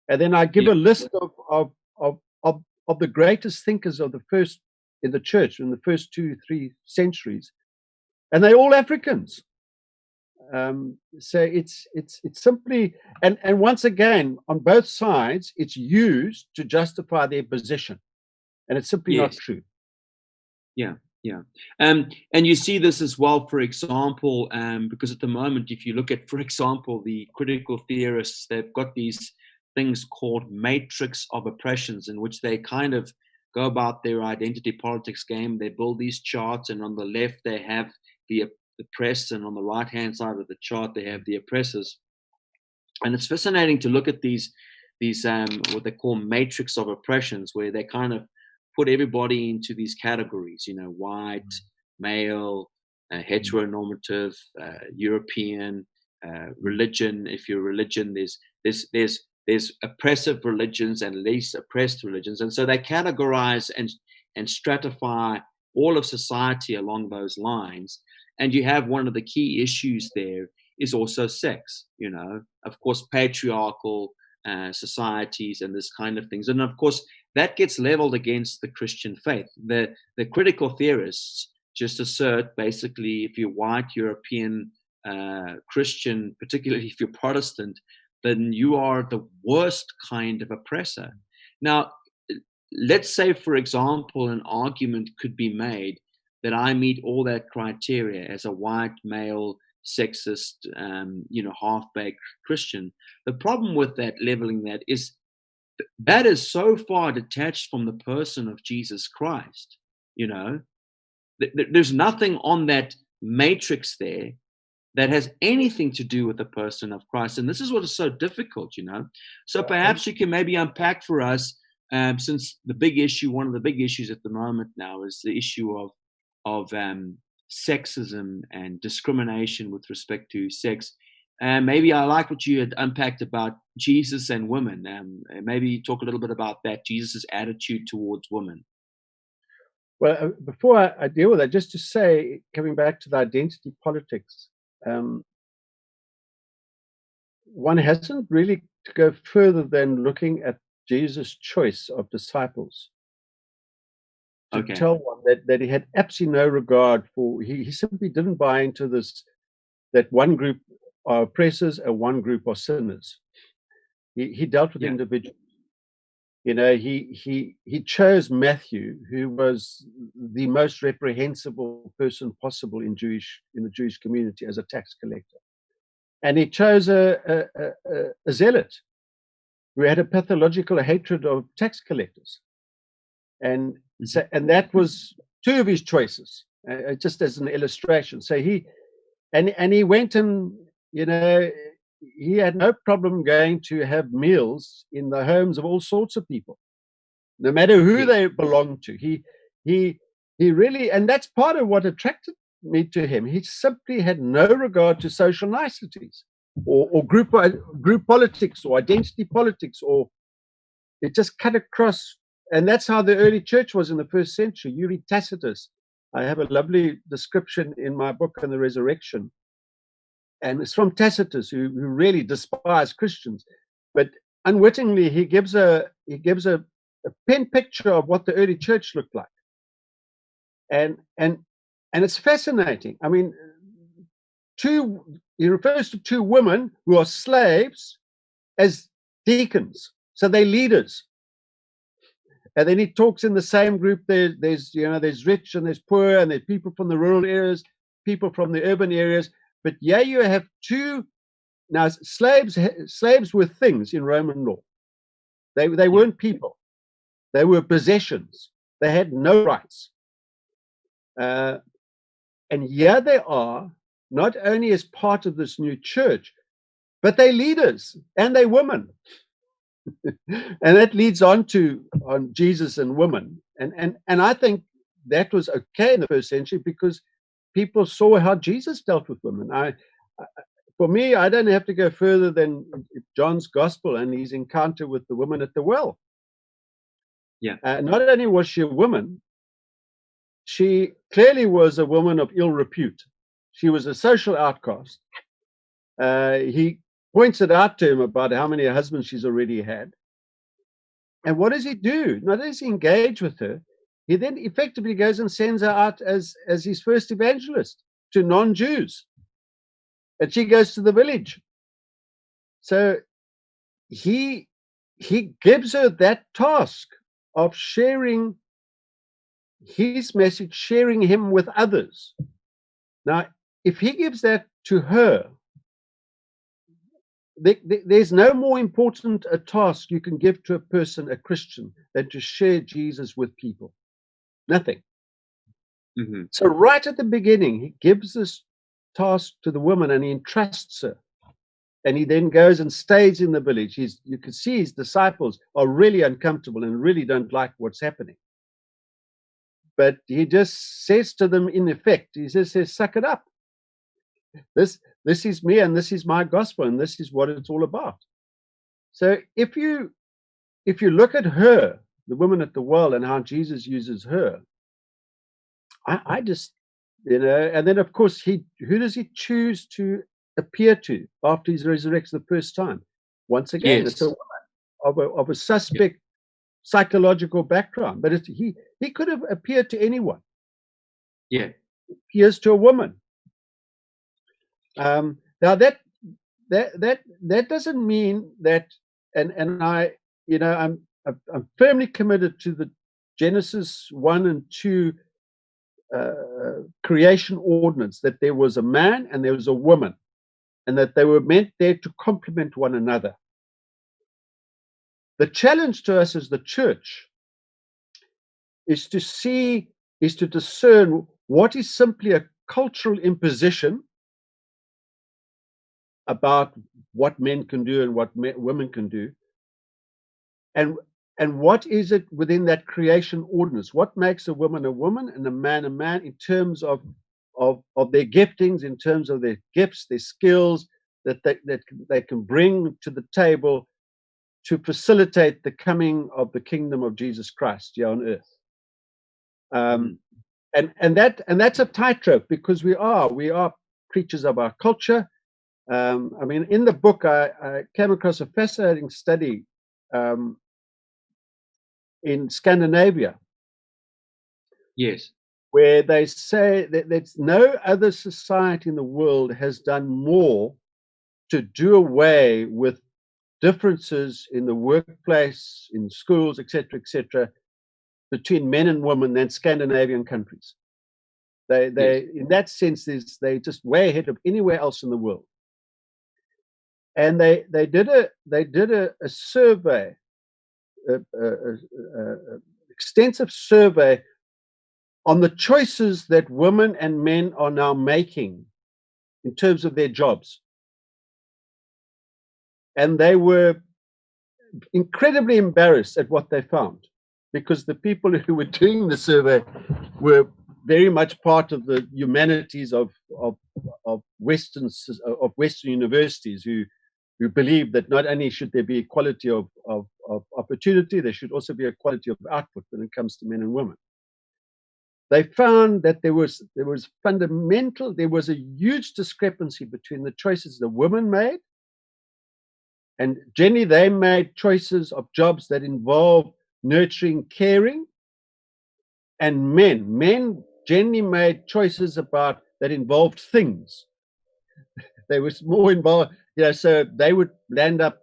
B: And then I give a list of the greatest thinkers of the first in the church in the first 2-3 centuries, and they're all Africans. So it's simply, and once again, on both sides, it's used to justify their position, and it's simply not
A: Yes.
B: true.
A: Yeah, yeah. And you see this as well, for example, because at the moment, if you look at, for example, the critical theorists, they've got these things called matrix of oppressions, in which they kind of go about their identity politics game. They build these charts, and on the left, they have the oppressed, and on the right-hand side of the chart, they have the oppressors. And it's fascinating to look at these what they call matrix of oppressions, where they kind of put everybody into these categories, white, male, heteronormative, European, religion. If you're religion, there's oppressive religions and least oppressed religions, and so they categorize and stratify all of society along those lines. And you have one of the key issues there is also sex. Of course, patriarchal societies and this kind of things, and of course that gets leveled against the Christian faith. The critical theorists just assert, basically, if you're white, European, Christian, particularly if you're Protestant, then you are the worst kind of oppressor. Now, let's say, for example, an argument could be made that I meet all that criteria as a white male, sexist, half-baked Christian. The problem with that, leveling that, is that is so far detached from the person of Jesus Christ. There's nothing on that matrix there that has anything to do with the person of Christ. And this is what is so difficult, So perhaps you can maybe unpack for us, since one of the big issues at the moment now is the issue of sexism and discrimination with respect to sex. And maybe I like what you had unpacked about Jesus and women. Maybe talk a little bit about that, Jesus' attitude towards women.
B: Well, before I deal with that, just to say, coming back to the identity politics, one hasn't really to go further than looking at Jesus' choice of disciples to tell one that he had absolutely no regard for. He simply didn't buy into this, that one group are oppressors and one group are sinners. He dealt with individuals. He chose Matthew, who was the most reprehensible person possible in the Jewish community, as a tax collector, and he chose a zealot who had a pathological hatred of tax collectors, and that was two of his choices, just as an illustration. So he went and he had no problem going to have meals in the homes of all sorts of people, no matter who they belonged to. He really, and that's part of what attracted me to him. He simply had no regard to social niceties or group politics or identity politics, or it just cut across. And that's how the early church was in the first century. You read Tacitus. I have a lovely description in my book on the resurrection. And it's from Tacitus, who really despised Christians, but unwittingly he gives a pen picture of what the early church looked like, and it's fascinating. I mean, he refers to two women who are slaves as deacons, so they're leaders. And then he talks in the same group. There's rich and there's poor, and there's people from the rural areas, people from the urban areas. But you have two. Now, slaves were things in Roman law. They weren't people. They were possessions. They had no rights. And here they are, not only as part of this new church, but they're leaders and they're women. And that leads on Jesus and women. And I think that was okay in the first century, because people saw how Jesus dealt with women. For me, I don't have to go further than John's gospel and his encounter with the woman at the well. Not only was she a woman, she clearly was a woman of ill repute. She was a social outcast. He points it out to him about how many husbands she's already had. And what does he do? Not only does he engage with her, he then effectively goes and sends her out as his first evangelist to non-Jews. and she goes to the village. So he gives her that task of sharing his message, sharing him with others. Now, if he gives that to her, there's no more important a task you can give to a person, a Christian, than to share Jesus with people. Nothing.
A: Mm-hmm.
B: So right at the beginning, he gives this task to the woman and he entrusts her. And he then goes and stays in the village. You can see his disciples are really uncomfortable and really don't like what's happening. But he just says to them, in effect, he just says, suck it up. This is me, and this is my gospel, and this is what it's all about. So if you look at her, the woman at the well, and how Jesus uses her, I just, and then of course who does he choose to appear to after he's resurrected the first time? Once again, it's a
A: Yes.
B: woman of a suspect psychological background, but he could have appeared to anyone.
A: Yeah.
B: He appears to a woman. Now that doesn't mean that, and I, I'm firmly committed to the Genesis 1 and 2 creation ordinance, that there was a man and there was a woman, and that they were meant there to complement one another. The challenge to us as the church is to discern what is simply a cultural imposition about what men can do and what women can do, and what is it within that creation ordinance? What makes a woman and a man in terms of their giftings, in terms of their gifts, their skills that they can bring to the table to facilitate the coming of the kingdom of Jesus Christ here on earth. And that's a tightrope, because we are creatures of our culture. I mean, in the book, I came across a fascinating study in Scandinavia.
A: Yes.
B: Where they say that no other society in the world has done more to do away with differences in the workplace, in schools, etc., between men and women than Scandinavian countries. They
A: Yes.
B: in that sense, they're just way ahead of anywhere else in the world. And they did a survey, extensive survey on the choices that women and men are now making in terms of their jobs. And they were incredibly embarrassed at what they found, because the people who were doing the survey were very much part of the humanities of Western universities, who believe that not only should there be equality of opportunity, there should also be equality of output when it comes to men and women. They found that there was a huge discrepancy between the choices the women made, and generally they made choices of jobs that involve nurturing, caring, and men generally made choices that involved things. They were more involved, so they would land up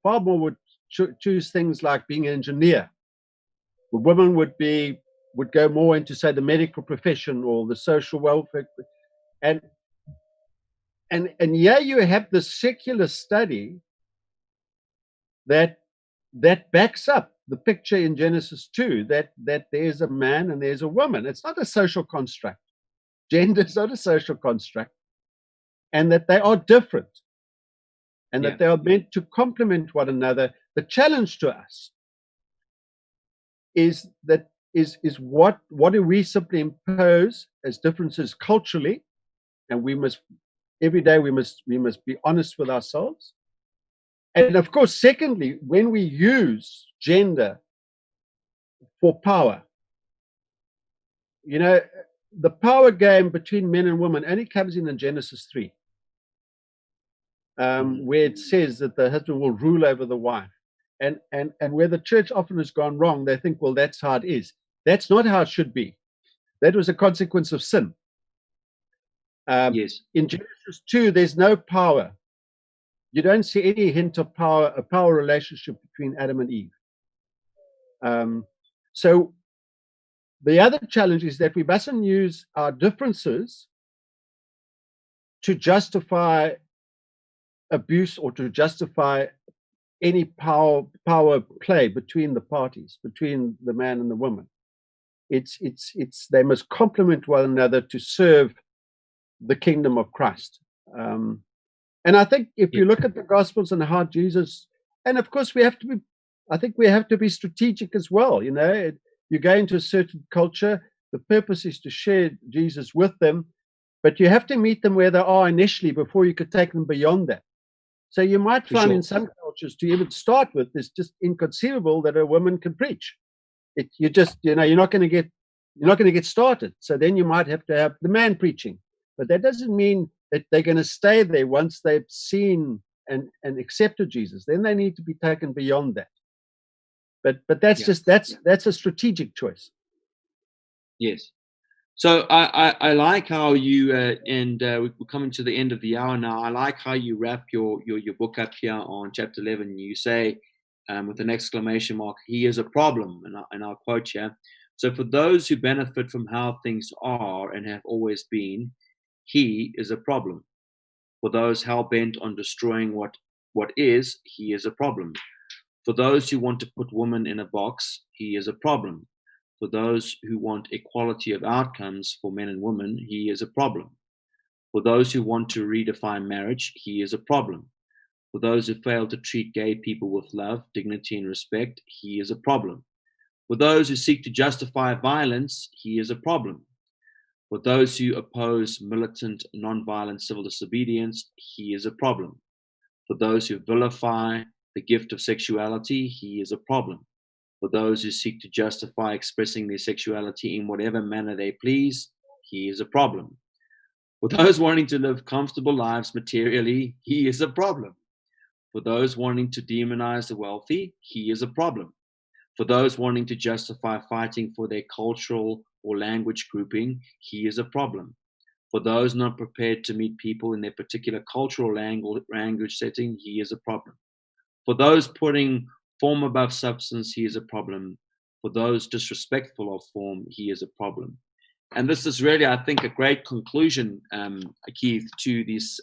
B: far more would choose things like being an engineer. The women would go more into, say, the medical profession or the social welfare. And yeah, you have the secular study that backs up the picture in Genesis 2, that there's a man and there's a woman. It's not a social construct. Gender is not a social construct, and that they are different, and that they are meant to complement one another. The challenge to us is what do we simply impose as differences culturally, and every day we must be honest with ourselves. And of course, secondly, when we use gender for power, the power game between men and women only comes in Genesis 3, where it says that the husband will rule over the wife. And where the church often has gone wrong, they think, well, that's how it is. That's not how it should be. That was a consequence of sin.
A: Yes.
B: In Genesis 2, there's no power. You don't see any hint of power, a power relationship between Adam and Eve. So the other challenge is that we mustn't use our differences to justify abuse or to justify any power play between the parties, between the man and the woman. It's they must complement one another to serve the kingdom of Christ. And I think if you look at the Gospels and how Jesus, and of course we have to be, I think we have to be strategic as well. You know, you go into a certain culture, the purpose is to share Jesus with them, but you have to meet them where they are initially before you could take them beyond that. So you might find in some cultures, to even start with, it's just inconceivable that a woman can preach. You just, you know, you're not going to get started. So then you might have to have the man preaching, but that doesn't mean that they're going to stay there once they've seen and accepted Jesus. Then they need to be taken beyond that. But that's just that's a strategic choice.
A: Yes. So I like how you we're coming to the end of the hour now. I like how you wrap your book up here on chapter 11. You say with an exclamation mark, "He is a problem," and I'll quote here. So for those who benefit from how things are and have always been, he is a problem. For those hell bent on destroying what is, he is a problem. For those who want to put women in a box, he is a problem. For those who want equality of outcomes for men and women, he is a problem. For those who want to redefine marriage, he is a problem. For those who fail to treat gay people with love, dignity, and respect, he is a problem. For those who seek to justify violence, he is a problem. For those who oppose militant, nonviolent civil disobedience, he is a problem. For those who vilify the gift of sexuality, he is a problem. For those who seek to justify expressing their sexuality in whatever manner they please, he is a problem. For those wanting to live comfortable lives materially, he is a problem. For those wanting to demonize the wealthy, he is a problem. For those wanting to justify fighting for their cultural or language grouping, he is a problem. For those not prepared to meet people in their particular cultural language setting, he is a problem. For those putting form above substance, he is a problem. For those disrespectful of form, he is a problem. And this is really, I think, a great conclusion, Keith, to this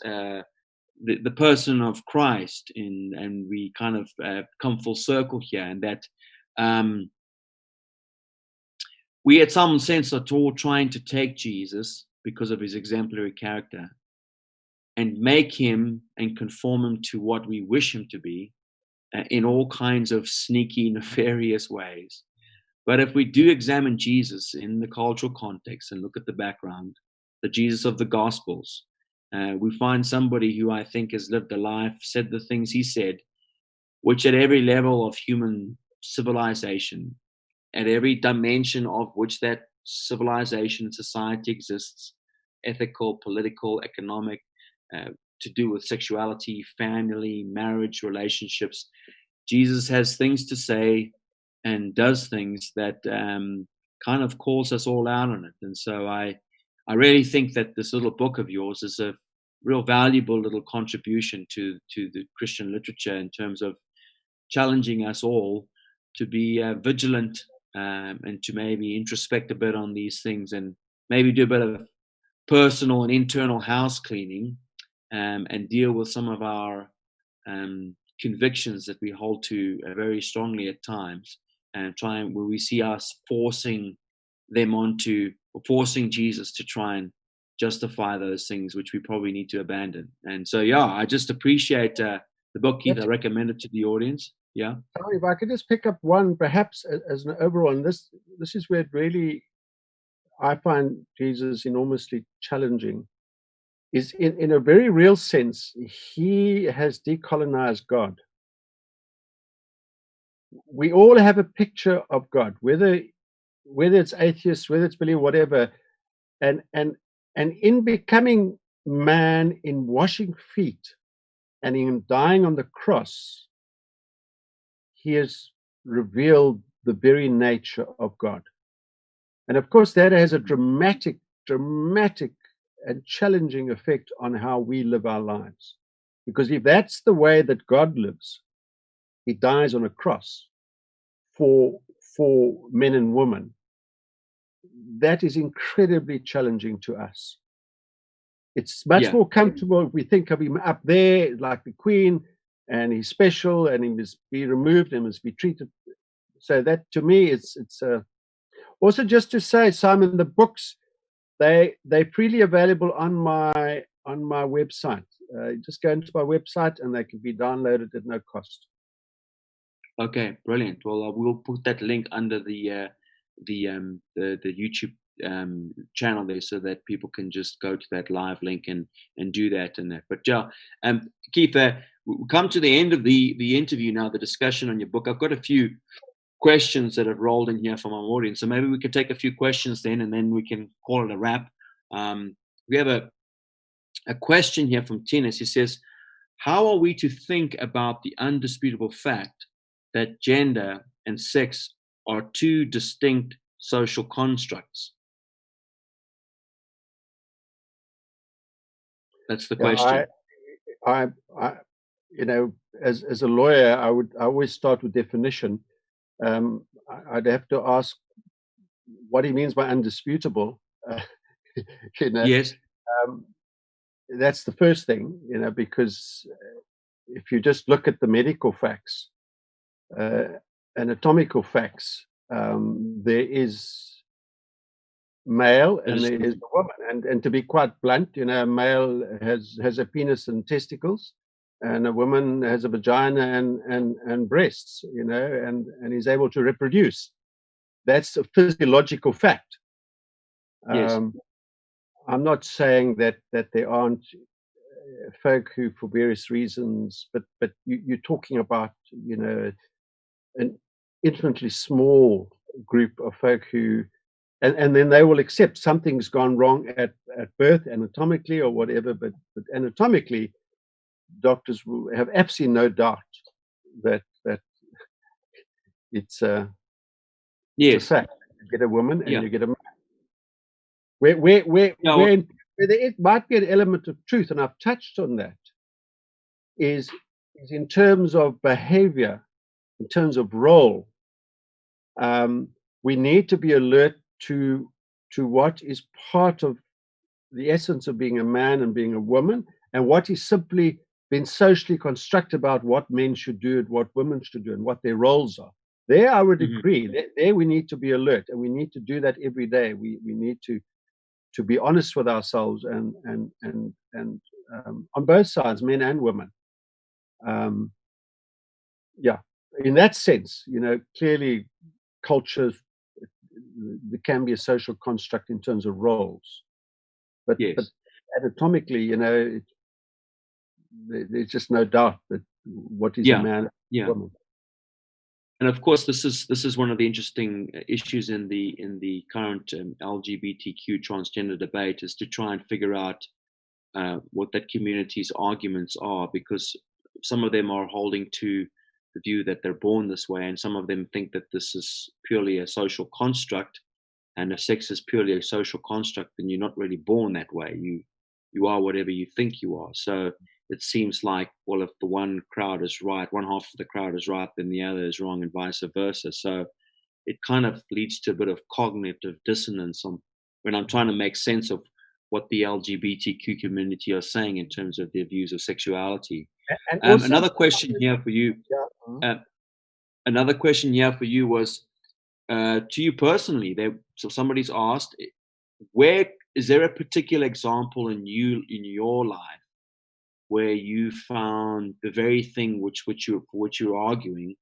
A: the person of Christ, and we kind of come full circle here, and that we, at some sense, are all trying to take Jesus because of his exemplary character and make him and conform him to what we wish him to be in all kinds of sneaky, nefarious ways. But if we do examine Jesus in the cultural context and look at the background, the Jesus of the Gospels, we find somebody who I think has lived a life, said the things he said, which at every level of human civilization, at every dimension of which that civilization, society exists, ethical, political, economic, to do with sexuality, family, marriage, relationships, Jesus has things to say and does things that kind of calls us all out on it. And so I really think that this little book of yours is a real valuable little contribution to the Christian literature in terms of challenging us all to be vigilant and to maybe introspect a bit on these things and maybe do a bit of personal and internal house cleaning and deal with some of our convictions that we hold to very strongly at times, and where we see us forcing Jesus to try and justify those things which we probably need to abandon. And so, yeah, I just appreciate the book, Keith. I recommend it to the audience. Yeah.
B: If I could just pick up one, perhaps as an overall, and this is where it really, I find Jesus enormously challenging, is in a very real sense, he has decolonized God. We all have a picture of God, whether it's atheist, whether it's believer, whatever, and in becoming man, in washing feet, and in dying on the cross, he has revealed the very nature of God. And of course, that has a dramatic and challenging effect on how we live our lives. Because if that's the way that God lives, he dies on a cross for men and women, that is incredibly challenging to us. It's much more comfortable if we think of him up there like the Queen, and he's special, and he must be removed and must be treated. So that, to me, it's also, just to say, Simon, the books, they're freely available on my website. Just go into my website and they can be downloaded at no cost.
A: Okay, brilliant. Well, we'll put that link under the YouTube channel there, so that people can just go to that live link and do that and that. But yeah, Keith, we come to the end of the interview now, the discussion on your book. I've got a few questions that have rolled in here from our audience, so maybe we could take a few questions then, and then we can call it a wrap. We have a question here from Tinas. He says, how are we to think about the undisputable fact that gender and sex are two distinct social constructs? That's the question.
B: I as a lawyer, I always start with definition. I'd have to ask what he means by undisputable.
A: Yes.
B: That's the first thing, because if you just look at the medical facts, anatomical facts, there is male and there is a woman, and to be quite blunt, a male has a penis and testicles, and a woman has a vagina and breasts, and is able to reproduce. That's a physiological fact.
A: Yes.
B: I'm not saying that there aren't folk who, for various reasons, but you're talking about, an infinitely small group of folk who, and then they will accept something's gone wrong at birth, anatomically or whatever, but anatomically, doctors will have absolutely no doubt that it's a fact. You get a woman and you get a man. Where there might be an element of truth, and I've touched on that, is in terms of behavior, in terms of role. We need to be alert to what is part of the essence of being a man and being a woman, and what is simply been socially constructed about what men should do and what women should do and what their roles are. There, I would agree. There, we need to be alert, and we need to do that every day. We need to be honest with ourselves and on both sides, men and women. In that sense, clearly, culture, there can be a social construct in terms of roles, but anatomically, there's just no doubt that what is a man and a woman.
A: And of course, this is one of the interesting issues in the current LGBTQ transgender debate, is to try and figure out what that community's arguments are, because some of them are holding to the view that they're born this way, and some of them think that this is purely a social construct, and if sex is purely a social construct, then you're not really born that way. You are whatever you think you are. So it seems like, well, if the one crowd is right, one half of the crowd is right, then the other is wrong, and vice versa. So it kind of leads to a bit of cognitive dissonance when I'm trying to make sense of what the LGBTQ community are saying in terms of their views of sexuality.
B: And also,
A: another question here for you. Another question here for you was, to you personally. So somebody's asked, where is there a particular example in your life where you found the very thing for which you're arguing,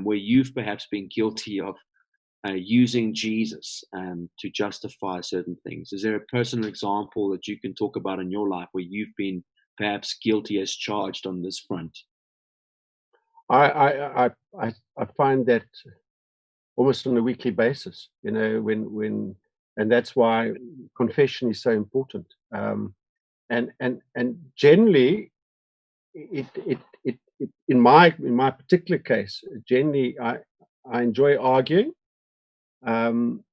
A: where you've perhaps been guilty of using Jesus to justify certain things? Is there a personal example that you can talk about in your life where you've been perhaps guilty as charged on this front?
B: I find that almost on a weekly basis, when and that's why confession is so important. And generally, it in my particular case, generally I enjoy arguing, and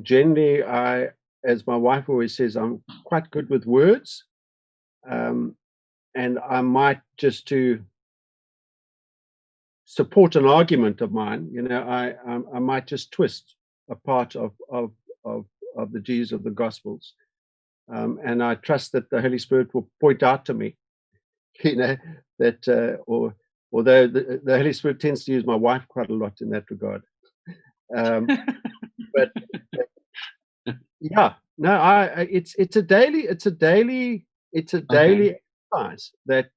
B: generally as my wife always says, I'm quite good with words, and I might, just to support an argument of mine, I might just twist a part of the Jesus of the Gospels, and I trust that the Holy Spirit will point out to me, that although the Holy Spirit tends to use my wife quite a lot in that regard, but yeah, no, it's a daily exercise that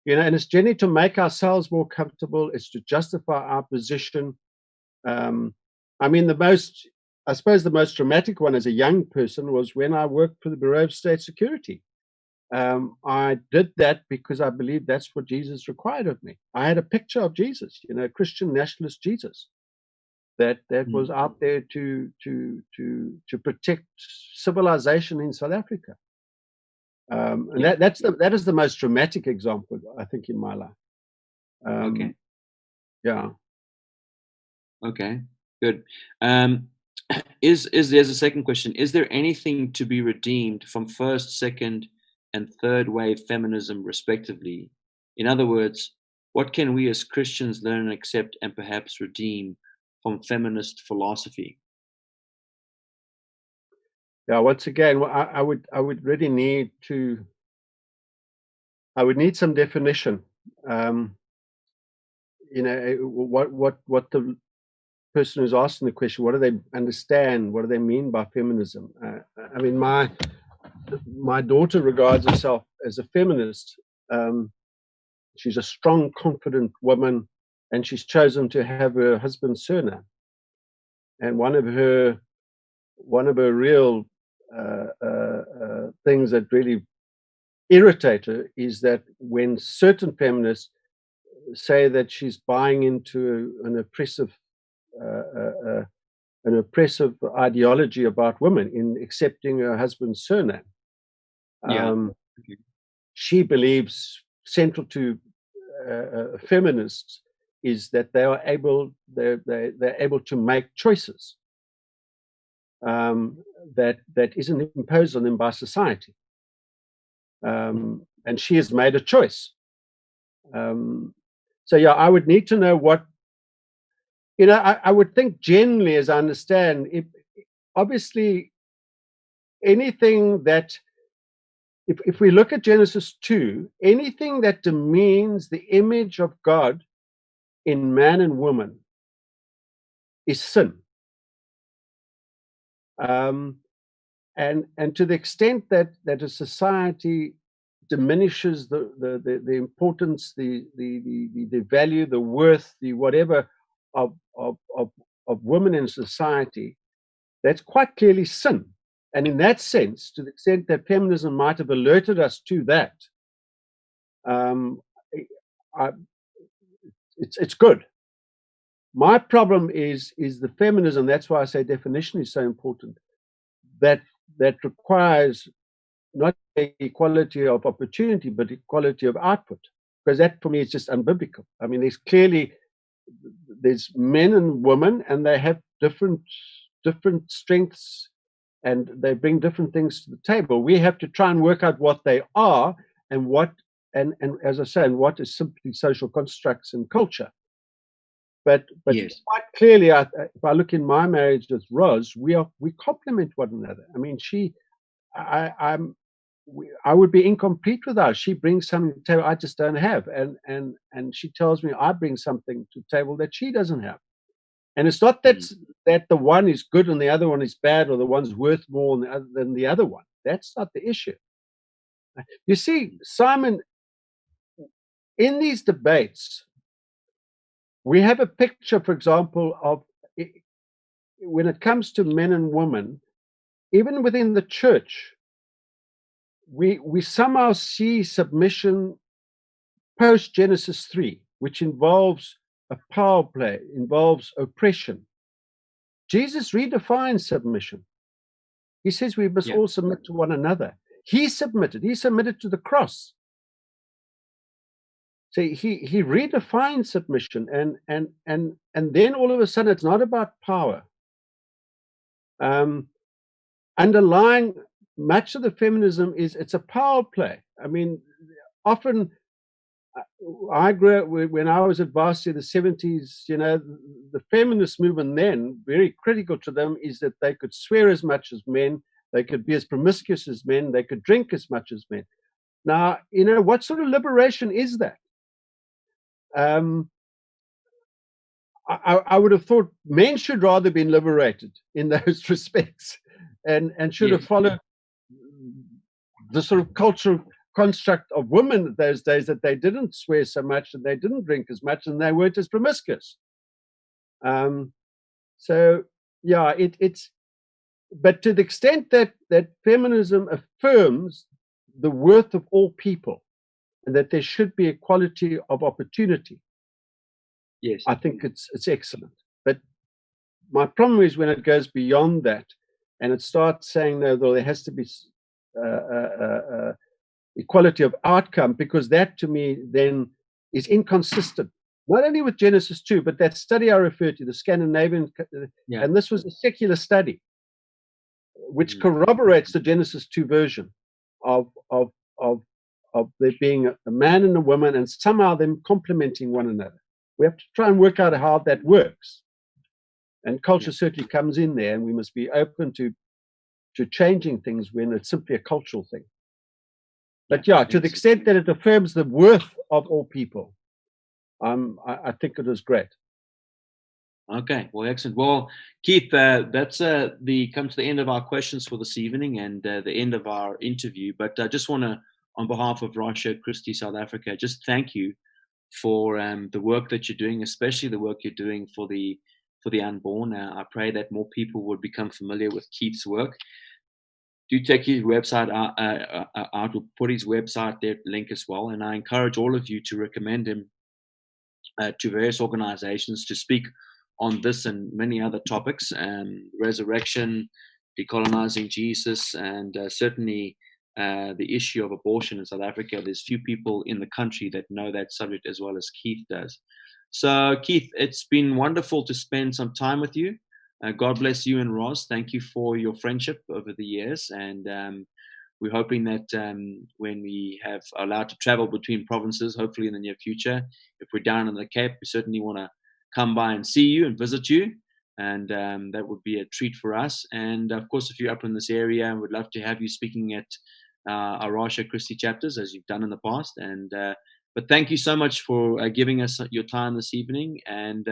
B: and it's generally to make ourselves more comfortable. It's to justify our position. I mean, I suppose the most dramatic one as a young person was when I worked for the Bureau of State Security. I did that because I believed that's what Jesus required of me. I had a picture of Jesus, Christian nationalist Jesus, that was out there to protect civilization in South Africa. And that is the most dramatic example, I think, in my life.
A: Okay.
B: Yeah.
A: Okay. Good. There's a second question? Is there anything to be redeemed from first, second, and third wave feminism, respectively? In other words, what can we as Christians learn and accept and perhaps redeem from feminist philosophy?
B: Yeah. Once again, I would really need some definition. What the person who's asking the question, what do they understand? What do they mean by feminism? I mean, my daughter regards herself as a feminist. She's a strong, confident woman, and she's chosen to have her husband's surname. And one of her real things that really irritate her is that when certain feminists say that she's buying into an oppressive ideology about women in accepting her husband's surname. She believes central to feminists is that they're able to make choices that isn't imposed on them by society, and she has made a choice. So yeah, I would need to know what I would think generally, as I understand, obviously anything that if we look at Genesis 2, anything that demeans the image of God in man and woman is sin. And to the extent that a society diminishes the importance, the value, the worth, the whatever of women in society, that's quite clearly sin. And in that sense, to the extent that feminism might have alerted us to that, it's good. My problem is the feminism. That's why I say definition is so important. That requires not equality of opportunity, but equality of output. Because that, for me, is just unbiblical. I mean, there's men and women, and they have different strengths, and they bring different things to the table. We have to try and work out what they are, and as I say, and what is simply social constructs and culture. But
A: yes,
B: quite clearly, if I look in my marriage with Roz, we complement one another. I mean, I would be incomplete without her. She brings something to the table I just don't have, and she tells me I bring something to the table that she doesn't have. And it's not that the one is good and the other one is bad, or the one's worth more than the other one. That's not the issue. You see, Simon, in these debates, we have a picture, for example, of when it comes to men and women, even within the church, we somehow see submission post Genesis 3, which involves a power play, involves oppression. Jesus redefines submission. He says we must all submit to one another. He submitted to the cross. So he redefines submission, and then all of a sudden it's not about power. underlying much of the feminism is it's a power play. I mean, often I grew up when I was at varsity in the 70s, the feminist movement then, very critical to them, is that they could swear as much as men, they could be as promiscuous as men, they could drink as much as men. Now, what sort of liberation is that? I would have thought men should rather been liberated in those respects and should have followed the sort of cultural construct of women those days, that they didn't swear so much and they didn't drink as much and they weren't as promiscuous. So yeah, it's but to the extent that feminism affirms the worth of all people and that there should be equality of opportunity,
A: yes,
B: I think it's excellent. But my problem is when it goes beyond that and it starts saying, no, there has to be equality of outcome, because that to me then is inconsistent, not only with Genesis 2, but that study I referred to, the Scandinavian, and this was a secular study, which corroborates the Genesis 2 version of there being a man and a woman and somehow them complementing one another. We have to try and work out how that works. And culture certainly comes in there, and we must be open to changing things when it's simply a cultural thing. But yeah, to the extent that it affirms the worth of all people, I think it is great.
A: Okay, well, excellent. Well, Keith, that's comes to the end of our questions for this evening and the end of our interview. But I just want to, on behalf of Ratio Christi South Africa, just thank you for the work that you're doing, especially the work you're doing for the unborn. I pray that more people would become familiar with Keith's work. Do check his website out. We'll put his website there, link as well. And I encourage all of you to recommend him to various organizations to speak on this and many other topics, resurrection, decolonizing Jesus, and certainly the issue of abortion in South Africa. There's few people in the country that know that subject as well as Keith does. So, Keith, it's been wonderful to spend some time with you. God bless you and Ross. Thank you for your friendship over the years. And we're hoping that when we have allowed to travel between provinces, hopefully in the near future, if we're down in the Cape, we certainly want to come by and see you and visit you. And that would be a treat for us. And of course, if you're up in this area, we'd love to have you speaking at our Ratio Christi chapters, as you've done in the past. And but thank you so much for giving us your time this evening. And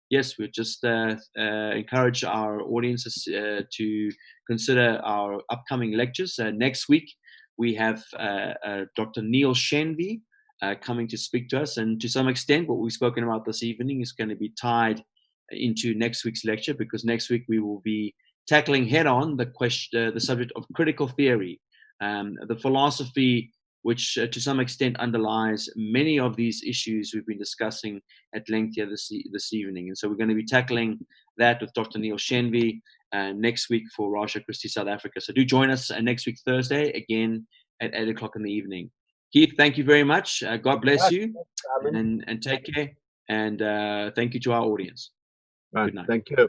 A: yes, we just encourage our audiences to consider our upcoming lectures. Next week, we have Dr. Neil Shenvi coming to speak to us. And to some extent, what we've spoken about this evening is going to be tied into next week's lecture, because next week we will be tackling head-on the subject of critical theory, the philosophy which to some extent underlies many of these issues we've been discussing at length here this evening. And so we're going to be tackling that with Dr. Neil Shenvi next week for Ratio Christi South Africa. So do join us next week, Thursday, again at 8 o'clock in the evening. Keith, thank you very much. God bless you, and take care. And thank you to our audience.
B: Right,
A: good night.
B: Thank you.